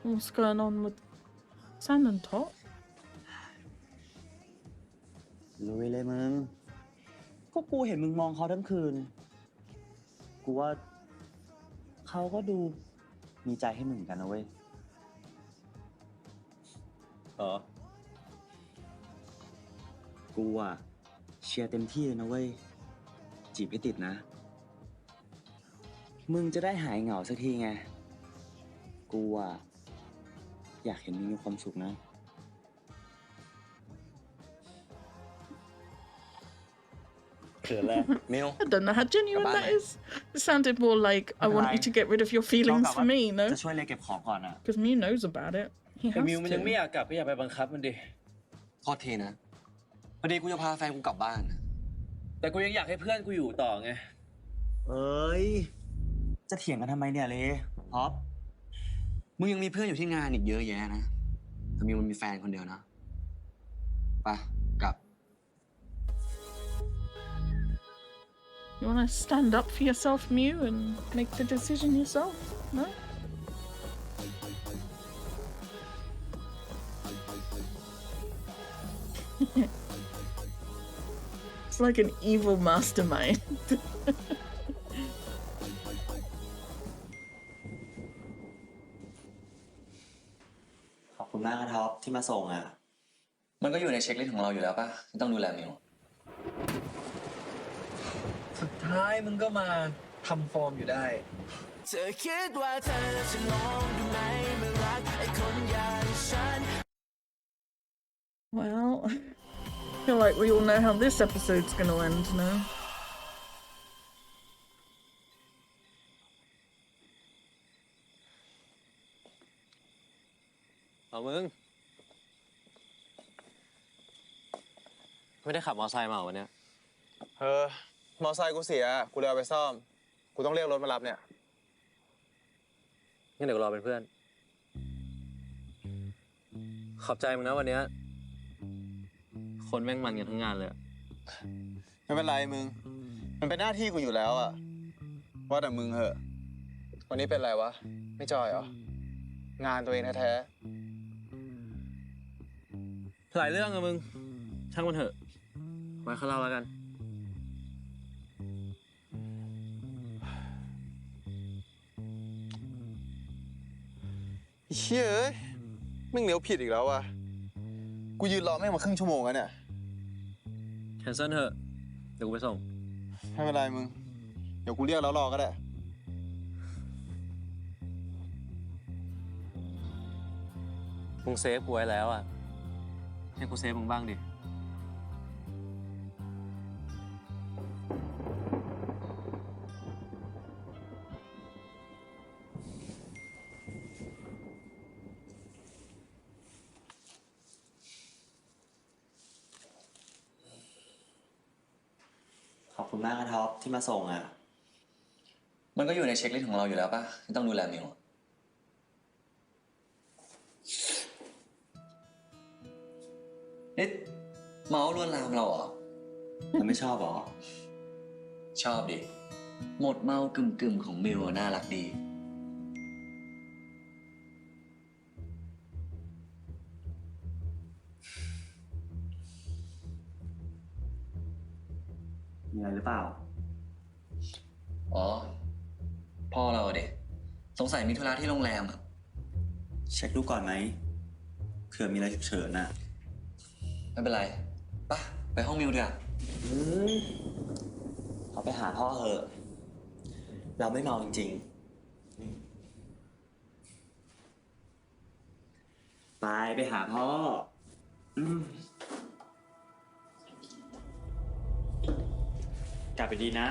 on what's going on with Sand and Top? ลุยเลยมึง ก็กูเห็นมึงมองเขาทั้งคืน กูว่าเขาก็ดูมีใจให้มึงเหมือนกันนะเว้ย กูอ่ะเชียร์เต็มที่เลยนะเว้ย จีบให้ติดนะ มึงจะได้หายเหงาสักทีไง กูอ่ะอยากเห็นมึงมีความสุขนะ เขินเลยมิว I don't know how genuine that is. It sounded more like I want you to get rid of your feelings for me, no? จะช่วยเลยเก็บของก่อนอ่ะ Because Mew knows about it. He แต่ has มิวมันยังไม่ to. อยากกลับก็อย่าไปบังคับมันดิ โทษทีนะพอดีกูจะพาแฟนกูกลับบ้าน แต่กูยังอยากให้เพื่อนกูอยู่ต่อไง เอ้ย จะเถียงกันทำไมเนี่ยเลยท็อป มึงยังมีเพื่อนอยู่ที่งานอีกเยอะแยะนะแต่มิวมันมีแฟนคนเดียวนะไปกลับ You want to stand up for yourself, Mew, and make the decision yourself? No? It's like an evil mastermind. ขอบคุณมากนะท็อปที่มาส่งอ่ะ มันก็อยู่ในเช็คลิสต์ของเราอยู่แล้วป่ะที่ต้องดูแลมิว สุดท้ายมึงก็มาทำฟอร์มอยู่ได้ เธอคิดว่าเธอจะลองดูไหมเมื่อรักไอ้คนอย่างฉัน Well, I feel like we all know how this episode's gonna end now. เอามึง ไม่ได้ขับมอเตอร์ไซค์มาวันเนี้ย มอไซค์กูเสีย กูเลยเอาไปซ่อม กูต้องเรียกรถมารับเนี่ย งั้นเดี๋ยวกูรอเป็นเพื่อน ขอบใจมึงนะวันเนี้ยคนแม่งมันกันทั้งงานเลย ไม่เป็นไรมึง มันเป็นหน้าที่กูอยู่แล้วอะว่าแต่มึงเหอะ วันนี้เป็นไรวะ ไม่จอยเหรอ งานตัวเองแท้ๆ หลายเรื่องอะมึง ช่างมันเถอะ ไว้เขาเล่าแล้วกัน เชี่ยเอ้ยแม่งเลี้ยวผิดอีกแล้วว่ะ กูยืนรอแม่งมาครึ่งชั่วโมงแล้วเนี่ย แคนเซิลเถอะ เดี๋ยวกูไปส่ง ไม่เป็นไรมึง เดี๋ยวกูเรียกแล้วรอก็ได้ มึงเซฟกูไว้แล้วอ่ะ ให้กูเซฟมึงบ้างดิ ขอบคุณมากนะท็อปที่มาส่งอ่ะ มันก็อยู่ในเช็คลิสต์ของเราอยู่แล้วป่ะที่ต้องดูแลมิว เอ๊ะเมาส์ลวนลามเราเหรอ มันไม่ชอบหรอ ชอบดิ หมดเมากึ่มๆของมิวน่ารักดี มีอะไรหรือเปล่า อ๋อ พ่อเราเด็กสงสัยมีธุระที่โรงแรมอะ เช็คดูก่อนไหมเผื่อมีอะไรฉุกเฉินน่ะ ไม่เป็นไรป่ะไปห้องมิวดีกว่า เขาไปหาพ่อเหอะ เราไม่เมาจริงๆ ไปหาพ่อ กลับไปดีนะ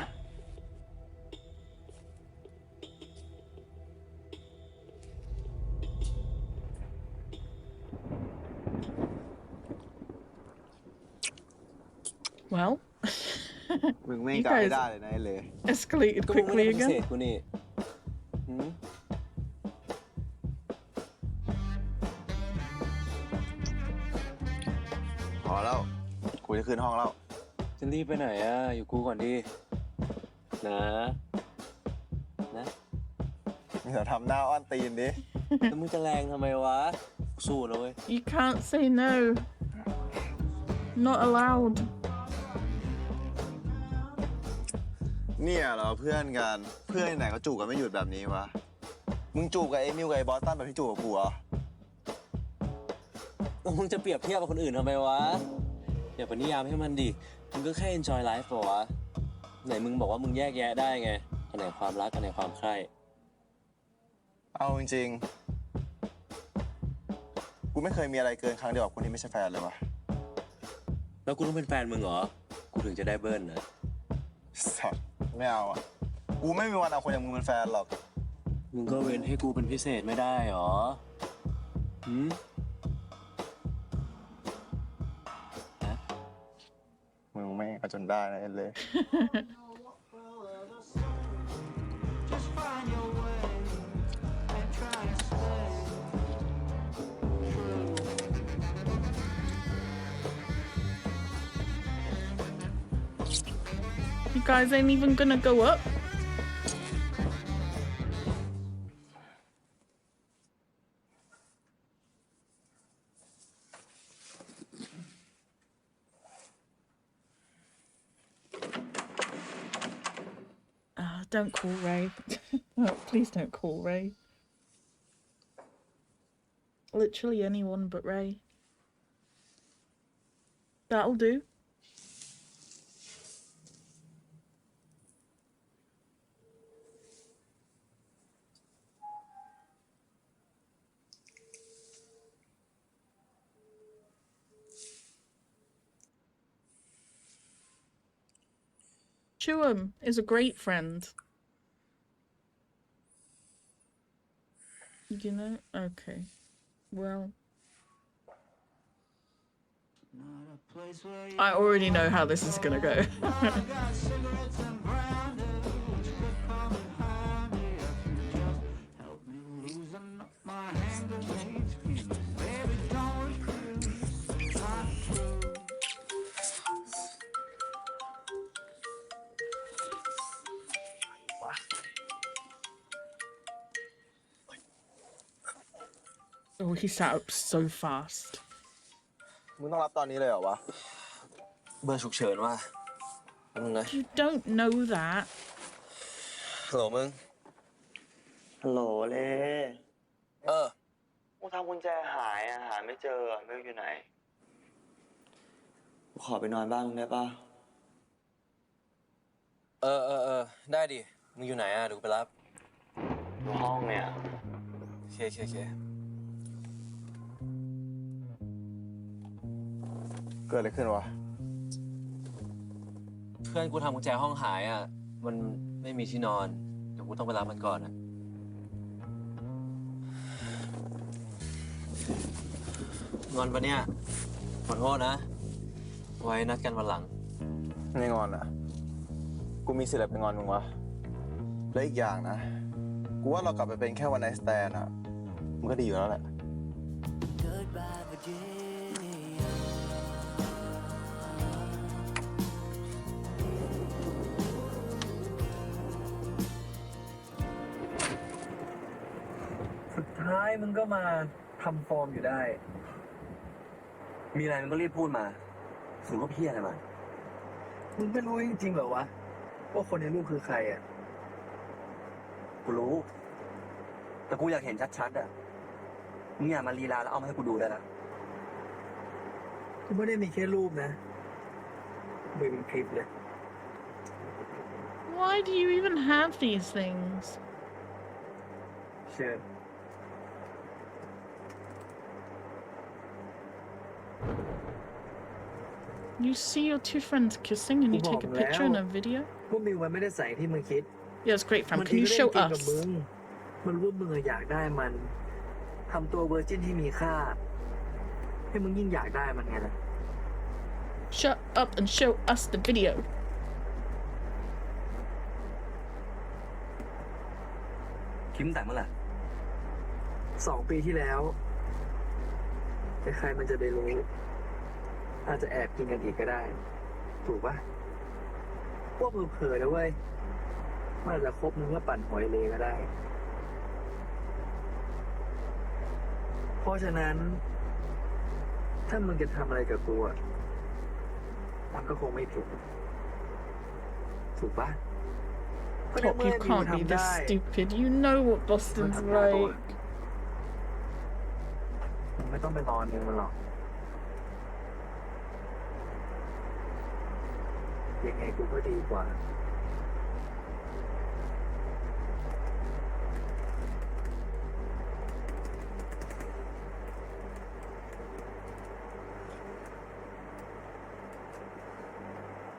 Well, มึงไม่ you กลับไม่ guys ได้เลยนะไอ้เลย escalated ก็มึงไม่ quickly ได้ปฏิเสธ again. กูนี่หืม พอแล้ว กูจะขึ้นห้องแล้ว จะรีบไปไหนอ่ะ อยู่กูก่อนดินะ เดี๋ยวทำหน้าอ้อนตีนดิ แล้วมึงจะแรงทำไมวะ สู้นะเว้ย You can't say no. Not allowed. เนี่ยเหรอเพื่อนกัน เพื่อนไหนก็จูบกันไม่หยุดแบบนี้วะ มึงจูบกับไอ้มิวกับไอ้บอสตันแบบที่จูบกับกูเหรอ มึงจะเปรียบเทียบกับคนอื่นทำไมวะอย่าไปนิยามให้มันดิ มึงก็แค่ enjoy life ป่ะวะ ไหนมึงบอกว่ามึงแยกแยะได้ไง อันไหนความรัก อันไหนความใคร่ เอาจริงๆ กูไม่เคยมีอะไรเกินครั้งเดียวกับคนที่ไม่ใช่แฟนเลยวะ แล้วกูต้องเป็นแฟนมึงเหรอ กูถึงจะได้เบิ้ลนะ สัตว์ไม่เอาอ่ะ กูไม่มีวันเอาคนอย่างมึงเป็นแฟนหรอก มึงก็เว้นให้กูเป็นพิเศษไม่ได้หรอหืม มึงไม่เอาจนได้นะเอ็นเลย You guys ain't even gonna go up. Don't call Ray. Oh, please don't call Ray. Literally anyone but Ray. That'll do. Chewum is a great friend. You know? Okay. Well. I already know how this is gonna go. Oh, he sat up so fast. มึงต้องรับตอนนี้เลยเหรอวะ เบอร์ฉุกเฉินว่ะมึงนะ You don't know that. ฮัลโหลมึง ฮัลโหลเล่ กูทำกุญแจหายอ่ะหาไม่เจอไม่รู้อยู่ไหน กูขอไปนอนบ้านมึงได้ป่ะ ได้ดิ มึงอยู่ไหนอ่ะเดี๋ยวกูไปรับ อยู่ห้องเนี่ย โอเค เกิดอะไรขึ้นวะ เพื่อนกูทำกุญแจห้องหายอ่ะ มันไม่มีที่นอน เดี๋ยวกูต้องไปรับมันก่อนอ่ะ งอนปะเนี่ย ขอโทษนะ ไว้นัดกันวันหลัง ไม่งอนอ่ะ กูมีสิทธิ์อะไรไปงอนมึงวะ และอีกอย่างนะ กูว่าเรากลับไปเป็นแค่วันไนท์สแตนด์อ่ะ มันก็ดีอยู่แล้วแหละ สุดท้ายมึงก็มาทำฟอร์มอยู่ได้ มีอะไรมึงก็รีบพูดมาสูงก็เพี้ยอะไรมา มึงไม่รู้จริงๆเหรอวะ ว่าคนในรูปคือใครอ่ะ กูรู้ แต่กูอยากเห็นชัดๆอ่ะ มึงอย่ามาลีลาแล้วเอามาให้กูดูได้ละ กูไม่ได้มีแค่รูปนะมึงเป็นคลิปเลย Why do you even have these things? เชิญ You see your two friends kissing and you take a picture and a video? พวกมิวมันไม่ได้ใส่ที่มึงคิด Yeah, it's great, fam. Can you show มันกับ us? มึงมันรู้ว่ามึงอยากได้มันทำตัวเวอร์จินที่มีค่า ให้มึงยิ่งอยากได้มันไงนะ Shut up and show us the video. คิมแต่งเมื่อไหร่ 2 ปีที่แล้วแต่ใครมันจะไปรู้ อาจจะแอบกินกันอีกก็ได้ ถูกปะพวกมึงเผลอนะเว้ยมันอาจจะคบมึงเพื่อปั่นหอยเลก็ได้ เพราะฉะนั้น ถ้ามึงจะทำอะไรกับกูอ่ะมันก็คงไม่ผิดถูกปะ Top, you can't be this stupid. You know what Boston's like. ไม่ต้องไปรอนิวมันหรอกยังไงกูก็ดีกว่า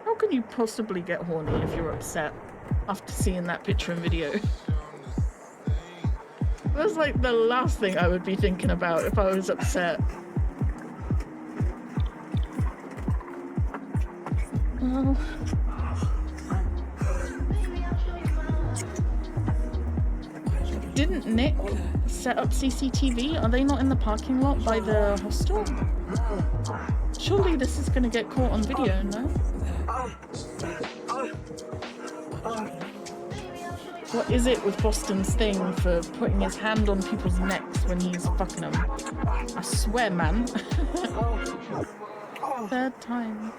How can you possibly get horny if you're upset after seeing that picture and video? That's like the last thing I would be thinking about if I was upset. Oh. Didn't Nick set up CCTV? Are they not in the parking lot by the hostel? Surely this is gonna get caught on video, no? What is it with Boston's thing for putting his hand on people's necks when he's fucking them? I swear, man. Third time.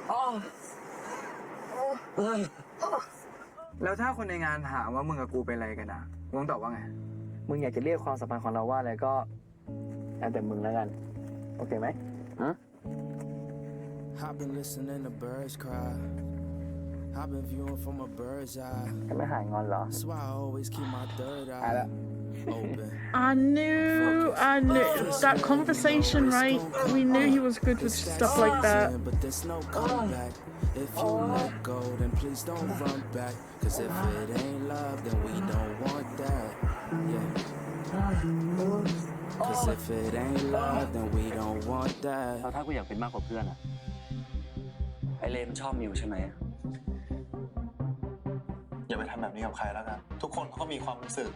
แล้วถ้าคนในงานถามว่ามึงกับกูเป็นอะไรกันอ่ะมึงตอบว่าไง มึงอยากจะเรียกความสัมพันธ์ของเราว่าอะไรก็แล้วแต่มึงแล้วกัน โอเคไหมฮะ I've been listening to birds cry. I've been viewing from a bird's eye. จะไม่หายงอนเหรอ That's why I always keep my third หาย eye แล้ว open. I knew that conversation, right? We knew he was good with stuff like that. But there's no comeback. If you let go, then please don't run back. Cause if it ain't love, then we don't want that. Yeah. Cause if it ain't love, then we don't want that. ถ้ากูอยากเป็นมากกว่าเพื่อนอะไอเลมชอบมิวใช่ไหม อย่าไปทำแบบนี้กับใครแล้วกัน ทุกคนเขาก็มีความรู้สึก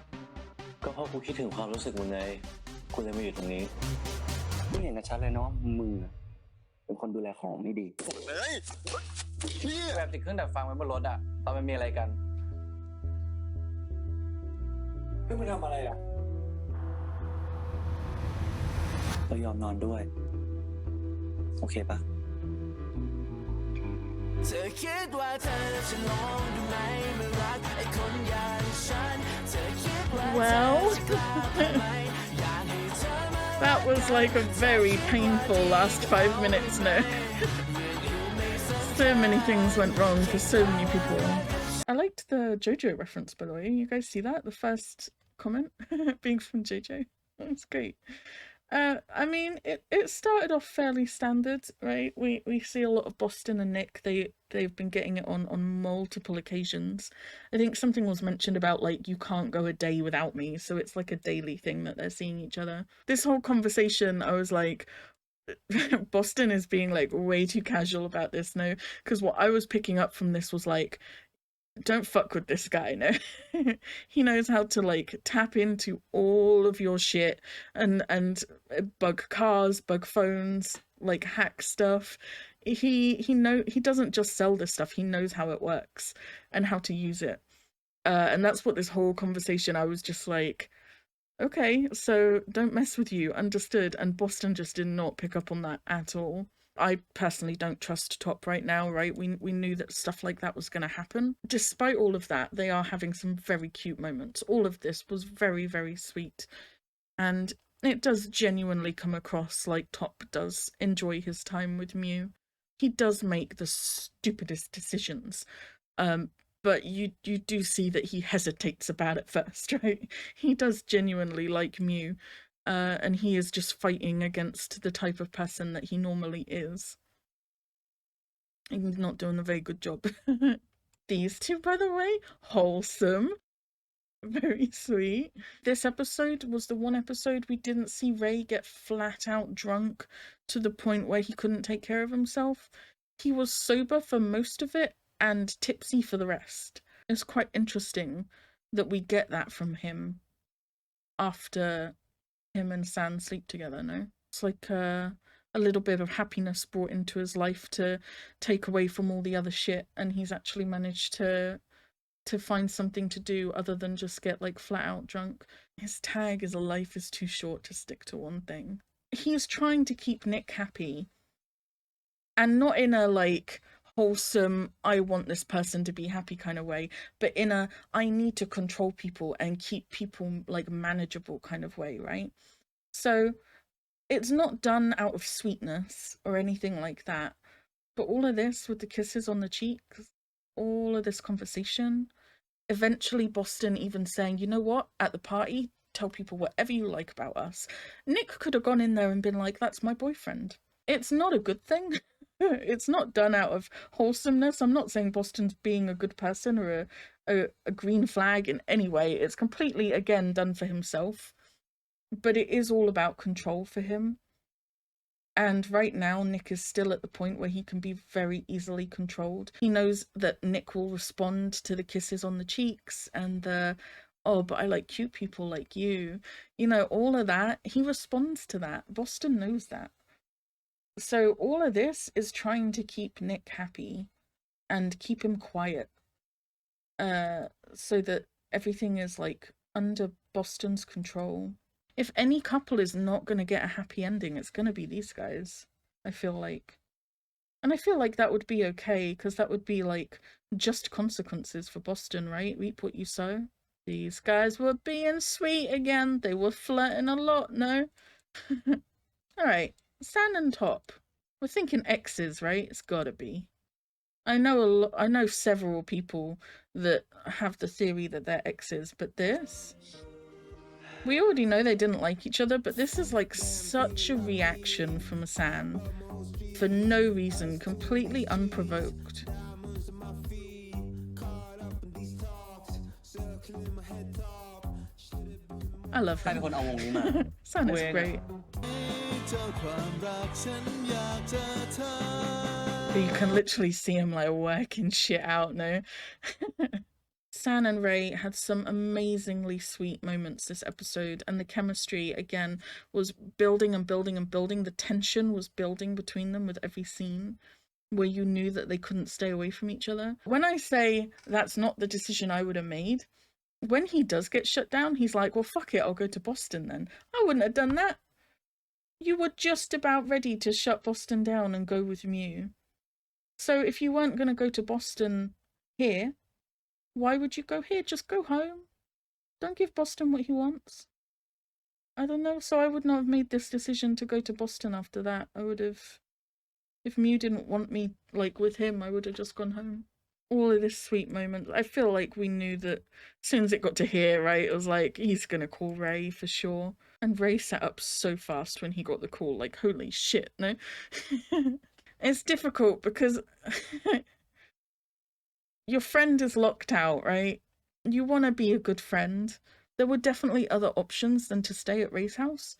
ก็เพราะกูคิดถึงความรู้สึกมึงไงกูเลยมาอยู่ตรงนี้ไม่เห็นชัดเลยเนาะมึงอะเป็นคนดูแลของไม่ดีแบบติดเครื่องดักฟังไว้บนรถอ่ะตอนมันมีอะไรกัน เพิ่งไปทำอะไรอ่ะ เรายอมนอนด้วยโอเคปะ เธอคิดว่าเธอจะลองดูไหมไม่รักไอ้คนอย่างฉันเธอคิดว่า Well, that was like a very painful last 5 minutes now. So many things went wrong for so many people. I liked the JoJo reference, by the way. You guys see that? The first comment being from JoJo. That was great. I mean, it started off fairly standard, right? We see a lot of Boston and Nick. They've been getting it on multiple occasions. I think something was mentioned about like you can't go a day without me, so it's like a daily thing that they're seeing each other. This whole conversation, I was like, Boston is being like way too casual about this, no? Because what I was picking up from this was like, don't fuck with this guy, no? He knows how to like tap into all of your shit and bug cars, bug phones, like hack stuff. He doesn't just sell this stuff, he knows how it works and how to use it. And that's what this whole conversation, I was just like, okay, so don't mess with you, understood. And Boston just did not pick up on that at all. I personally don't trust Top right now, right? We knew that stuff like that was going to happen. Despite all of that, they are having some very cute moments. All of this was very, very sweet. And it does genuinely come across like Top does enjoy his time with Mew. He does make the stupidest decisions. But you do see that he hesitates about it first, right? He does genuinely like Mew. And he is just fighting against the type of person that he normally is. He's not doing a very good job. These two, by the way, wholesome. Very sweet. This episode was the one episode we didn't see Ray get flat out drunk to the point where he couldn't take care of himself. He was sober for most of it and tipsy for the rest. It's quite interesting that we get that from him after him and San sleep together, no? It's like a little bit of happiness brought into his life to take away from all the other shit, and he's actually managed to find something to do other than just get like flat out drunk. His tag is life is too short to stick to one thing. He's trying to keep Nick happy, and not in a like wholesome, I want this person to be happy kind of way, but in a I need to control people and keep people like manageable kind of way, right? So it's not done out of sweetness or anything like that, but all of this with the kisses on the cheeks, all of this conversation, eventually Boston even saying, you know what, at the party, tell people whatever you like about us. Nick could have gone in there and been like, that's my boyfriend. It's not a good thing. It's not done out of wholesomeness. I'm not saying Boston's being a good person or a green flag in any way. It's completely, again, done for himself. But it is all about control for him. And right now, Nick is still at the point where he can be very easily controlled. He knows that Nick will respond to the kisses on the cheeks and the, oh, but I like cute people like you. You know, all of that. He responds to that. Boston knows that. So all of this is trying to keep Nick happy and keep him quiet. So that everything is like under Boston's control. If any couple is not going to get a happy ending, it's going to be these guys, I feel like. And I feel like that would be okay, because that would be like just consequences for Boston, right? Reap what you sow. These guys were being sweet again. They were flirting a lot, no? Alright, San and Top. We're thinking exes, right? It's gotta be. I know several people that have the theory that they're exes, but this? We already know they didn't like each other, but this is like such a reaction from San for no reason, completely unprovoked. I love him. San is great. You can literally see him like working shit out, no? San and Ray had some amazingly sweet moments this episode, and the chemistry, again, was building and building and building. The tension was building between them with every scene, where you knew that they couldn't stay away from each other. When I say that's not the decision I would have made, when he does get shut down, he's like, well, fuck it, I'll go to Boston then. I wouldn't have done that. You were just about ready to shut Boston down and go with Mew. So if you weren't going to go to Boston here, why would you go here? Just go home. Don't give Boston what he wants. I don't know. So I would not have made this decision to go to Boston after that. I would have... If Mew didn't want me, like, with him, I would have just gone home. All of this sweet moment. I feel like we knew that as soon as it got to here, right, it was like, he's going to call Ray for sure. And Ray sat up so fast when he got the call. Like, holy shit, no? It's difficult because... your friend is locked out, right? You want to be a good friend. There were definitely other options than to stay at Ray's house.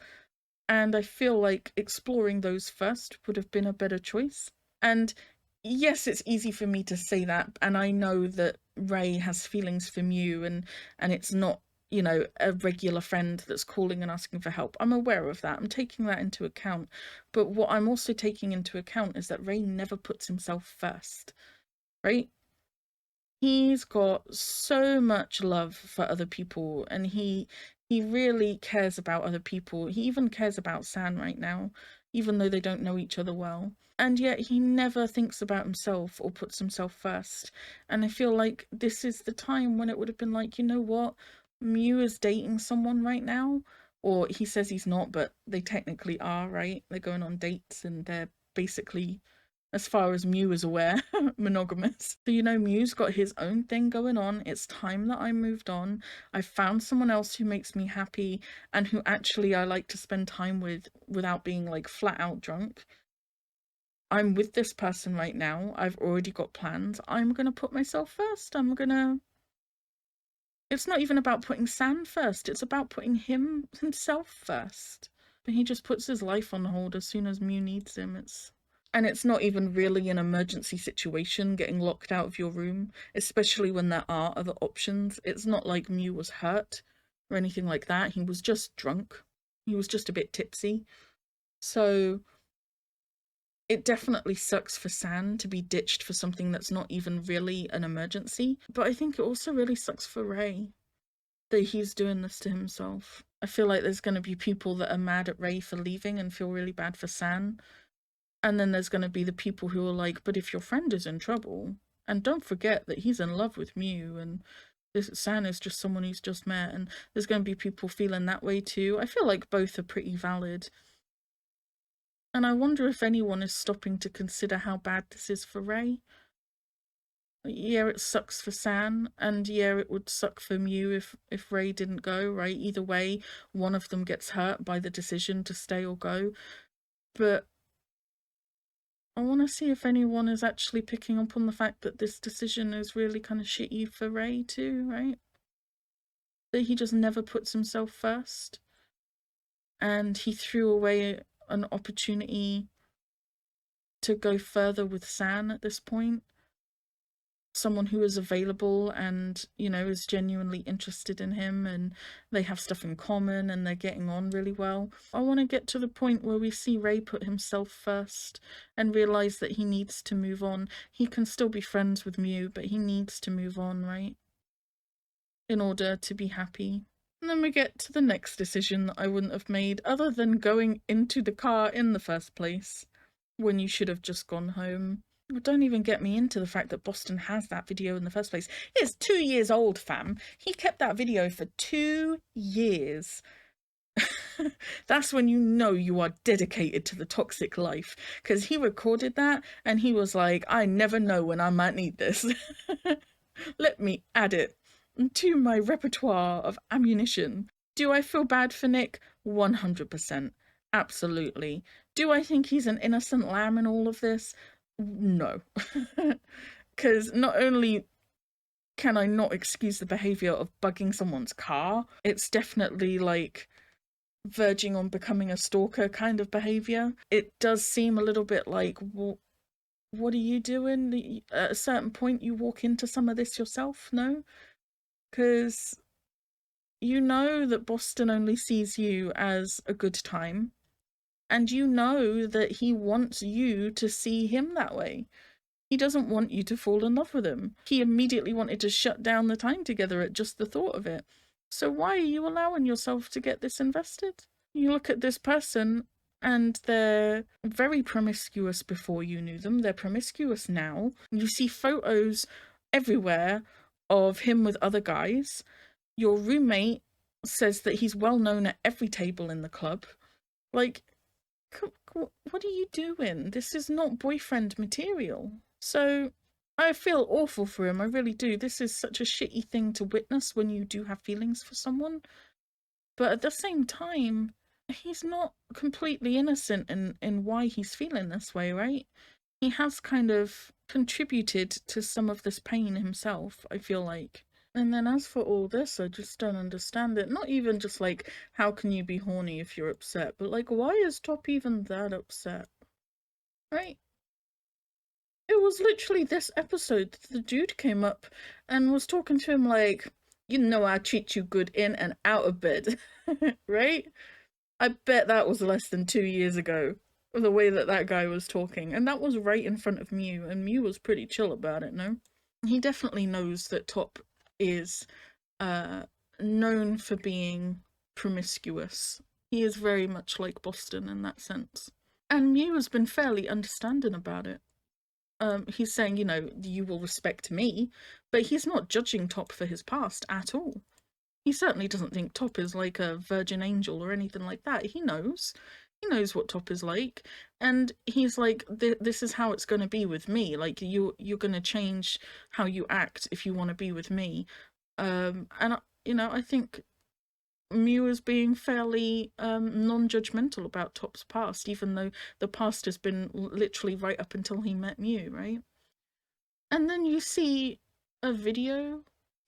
And I feel like exploring those first would have been a better choice. And yes, it's easy for me to say that. And I know that Ray has feelings for Mew and it's not, you know, a regular friend that's calling and asking for help. I'm aware of that. I'm taking that into account. But what I'm also taking into account is that Ray never puts himself first, right? He's got so much love for other people, and he really cares about other people. He even cares about San right now, even though they don't know each other well. And yet he never thinks about himself or puts himself first. And I feel like this is the time when it would have been like, you know what? Mew is dating someone right now. Or he says he's not, but they technically are, right? They're going on dates and they're basically, as far as Mew is aware, monogamous. So, you know, Mew's got his own thing going on. It's time that I moved on. I found someone else who makes me happy and who actually I like to spend time with without being like flat out drunk. I'm with this person right now. I've already got plans. I'm going to put myself first. It's not even about putting San first. It's about putting himself first. But he just puts his life on hold as soon as Mew needs him. And it's not even really an emergency situation, getting locked out of your room, especially when there are other options. It's not like Mew was hurt or anything like that. He was just drunk. He was just a bit tipsy. So it definitely sucks for San to be ditched for something that's not even really an emergency. But I think it also really sucks for Ray that he's doing this to himself. I feel like there's going to be people that are mad at Ray for leaving and feel really bad for San. And then there's going to be the people who are like, but if your friend is in trouble, and don't forget that he's in love with Mew, and this San is just someone he's just met, and there's going to be people feeling that way too. I feel like both are pretty valid. And I wonder if anyone is stopping to consider how bad this is for Ray. Yeah, it sucks for San, and yeah, it would suck for Mew if Ray didn't go, right? Either way, one of them gets hurt by the decision to stay or go. But I want to see if anyone is actually picking up on the fact that this decision is really kind of shitty for Ray too, right? That he just never puts himself first. And he threw away an opportunity to go further with San at this point. Someone who is available and, you know, is genuinely interested in him, and they have stuff in common and they're getting on really well. I want to get to the point where we see Ray put himself first and realize that he needs to move on. He can still be friends with Mew, but he needs to move on, right? In order to be happy. And then we get to the next decision that I wouldn't have made, other than going into the car in the first place when you should have just gone home. Don't even get me into the fact that Boston has that video in the first place. It's 2 years old, fam. He kept that video for 2 years. That's when you know you are dedicated to the toxic life, because he recorded that and he was like, I never know when I might need this. Let me add it to my repertoire of ammunition. Do I feel bad for Nick? 100%. Absolutely. Do I think he's an innocent lamb in all of this? No. Because not only can I not excuse the behaviour of bugging someone's car, it's definitely like verging on becoming a stalker kind of behaviour. It does seem a little bit like, what are you doing? At a certain point you walk into some of this yourself, no? Because you know that Boston only sees you as a good time, and you know that he wants you to see him that way. He doesn't want you to fall in love with him. He immediately wanted to shut down the time together at just the thought of it. So why are you allowing yourself to get this invested? You look at this person and they're very promiscuous before you knew them. They're promiscuous now. You see photos everywhere of him with other guys. Your roommate says that he's well known at every table in the club. Like, what are you doing? This is not boyfriend material. So I feel awful for him, I really do. This is such a shitty thing to witness when you do have feelings for someone. But at the same time, he's not completely innocent in why he's feeling this way, right? He has kind of contributed to some of this pain himself, I feel like. And then as for all this, I just don't understand it. Not even just like, how can you be horny if you're upset? But like, why is Top even that upset? Right? It was literally this episode that the dude came up and was talking to him like, you know I treat you good in and out of bed. Right? I bet that was less than 2 years ago, the way that that guy was talking. And that was right in front of Mew, and Mew was pretty chill about it, no? He definitely knows that Top is known for being promiscuous. He is very much like Boston in that sense. And Mew has been fairly understanding about it. He's saying, you know, you will respect me, but he's not judging Top for his past at all. He certainly doesn't think Top is like a virgin angel or anything like that. He knows what Top is like, and he's like, this is how it's going to be with me. Like, you're going to change how you act if you want to be with me. And you know, I think Mew is being fairly non-judgmental about Top's past, even though the past has been literally right up until he met Mew, right? And then you see a video.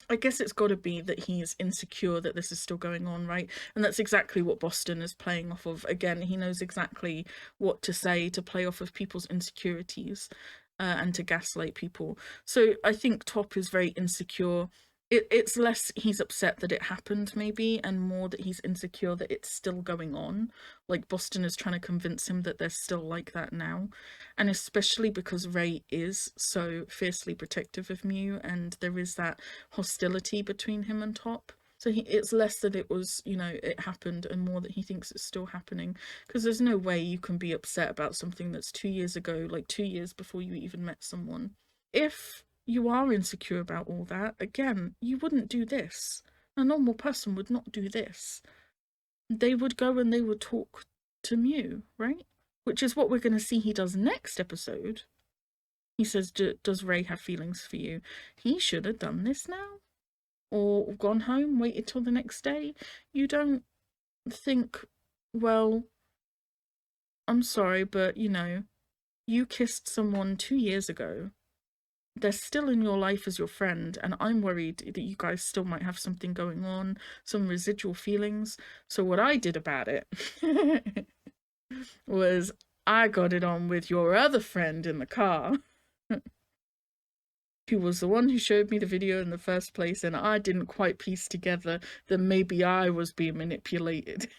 I guess it's got to be that he's insecure that this is still going on, right? And that's exactly what Boston is playing off of. Again, he knows exactly what to say to play off of people's insecurities and to gaslight people. So I think Top is very insecure. It's less he's upset that it happened, maybe, and more that he's insecure that it's still going on. Like, Boston is trying to convince him that they're still like that now. And especially because Ray is so fiercely protective of Mew, and there is that hostility between him and Top. So it's less that it was, you know, it happened, and more that he thinks it's still happening. Because there's no way you can be upset about something that's 2 years ago, like 2 years before you even met someone. If you are insecure about all that, again, you wouldn't do this. A normal person would not do this. They would go and they would talk to mew, right? Which is what we're going to see he does next episode. He says, does Ray have feelings for you? He should have done this now. Or gone home, waited till the next day. You don't think, well, I'm sorry, but, you know, you kissed someone 2 years ago. They're still in your life as your friend, and I'm worried that you guys still might have something going on, some residual feelings. So what I did about it was I got it on with your other friend in the car, who was the one who showed me the video in the first place, and I didn't quite piece together that maybe I was being manipulated.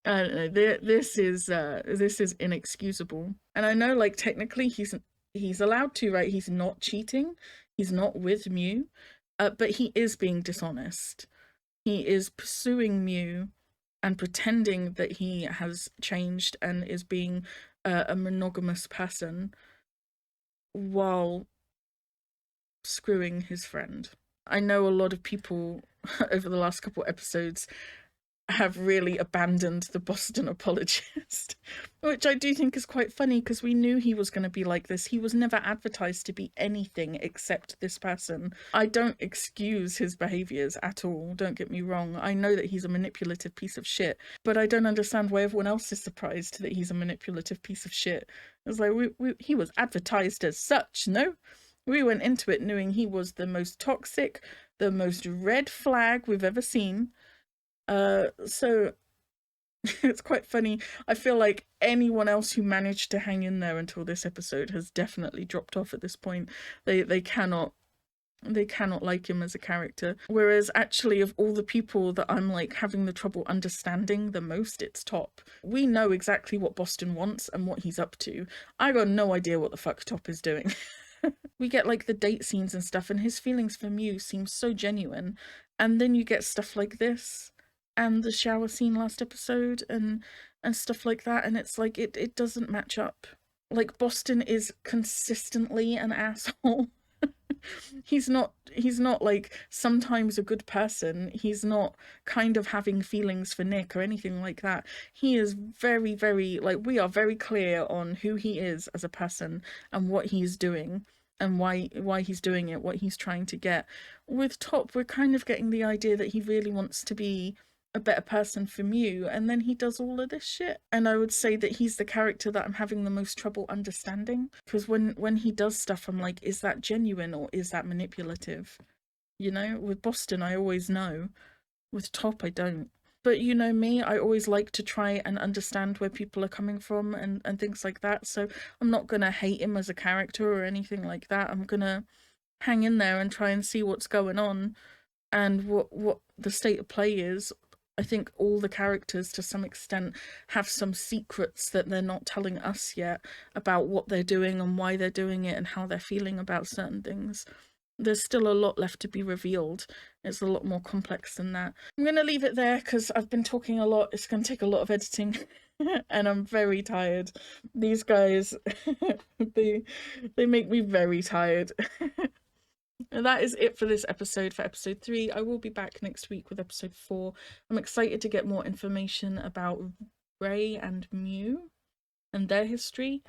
This is inexcusable. And I know, like, technically he's allowed to, right? He's not cheating. He's not with Mew, but he is being dishonest. He is pursuing Mew and pretending that he has changed and is being a monogamous person while screwing his friend. I know a lot of people over the last couple episodes have really abandoned the Boston apologist, which I do think is quite funny, because we knew he was going to be like this. He was never advertised to be anything except this person. I don't excuse his behaviors at all, don't get me wrong. I know that he's a manipulative piece of shit, but I don't understand why everyone else is surprised that he's a manipulative piece of shit. It's like, he was advertised as such, no? We went into it knowing he was the most toxic, the most red flag we've ever seen. So it's quite funny. I feel like anyone else who managed to hang in there until this episode has definitely dropped off at this point. They cannot like him as a character. Whereas actually, of all the people that I'm like having the trouble understanding the most, it's Top. We know exactly what Boston wants and what he's up to. I got no idea what the fuck Top is doing. We get like the date scenes and stuff, and his feelings for Mew seem so genuine, and then you get stuff like this and the shower scene last episode and stuff like that, and it's like it doesn't match up. Like, Boston is consistently an asshole. He's not like sometimes a good person. He's not kind of having feelings for Nick or anything like that. He is very, very, like, we are very clear on who he is as a person and what he's doing and why he's doing it, what he's trying to get. With Top, we're kind of getting the idea that he really wants to be a better person for Mew, and then he does all of this shit. And I would say that he's the character that I'm having the most trouble understanding, because when he does stuff, I'm like, is that genuine or is that manipulative? You know, with Boston I always know, with Top I don't. But you know me, I always like to try and understand where people are coming from and things like that, so I'm not gonna hate him as a character or anything like that. I'm gonna hang in there and try and see what's going on and what the state of play is. I think all the characters, to some extent, have some secrets that they're not telling us yet about what they're doing and why they're doing it and how they're feeling about certain things. There's still a lot left to be revealed. It's a lot more complex than that. I'm going to leave it there because I've been talking a lot. It's going to take a lot of editing and I'm very tired. These guys, they make me very tired. And that is it for this episode, for episode 3. I will be back next week with episode 4. I'm excited to get more information about Ray and Mew and their history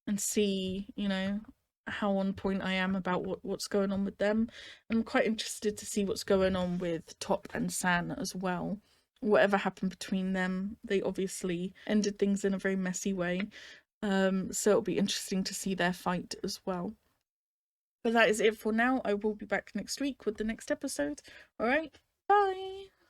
and see, you know, how on point I am about what's going on with them. I'm quite interested to see what's going on with Top and San as well. Whatever happened between them, they obviously ended things in a very messy way. So it'll be interesting to see their fight as well. But that is it for now. I will be back next week with the next episode. Alright, bye!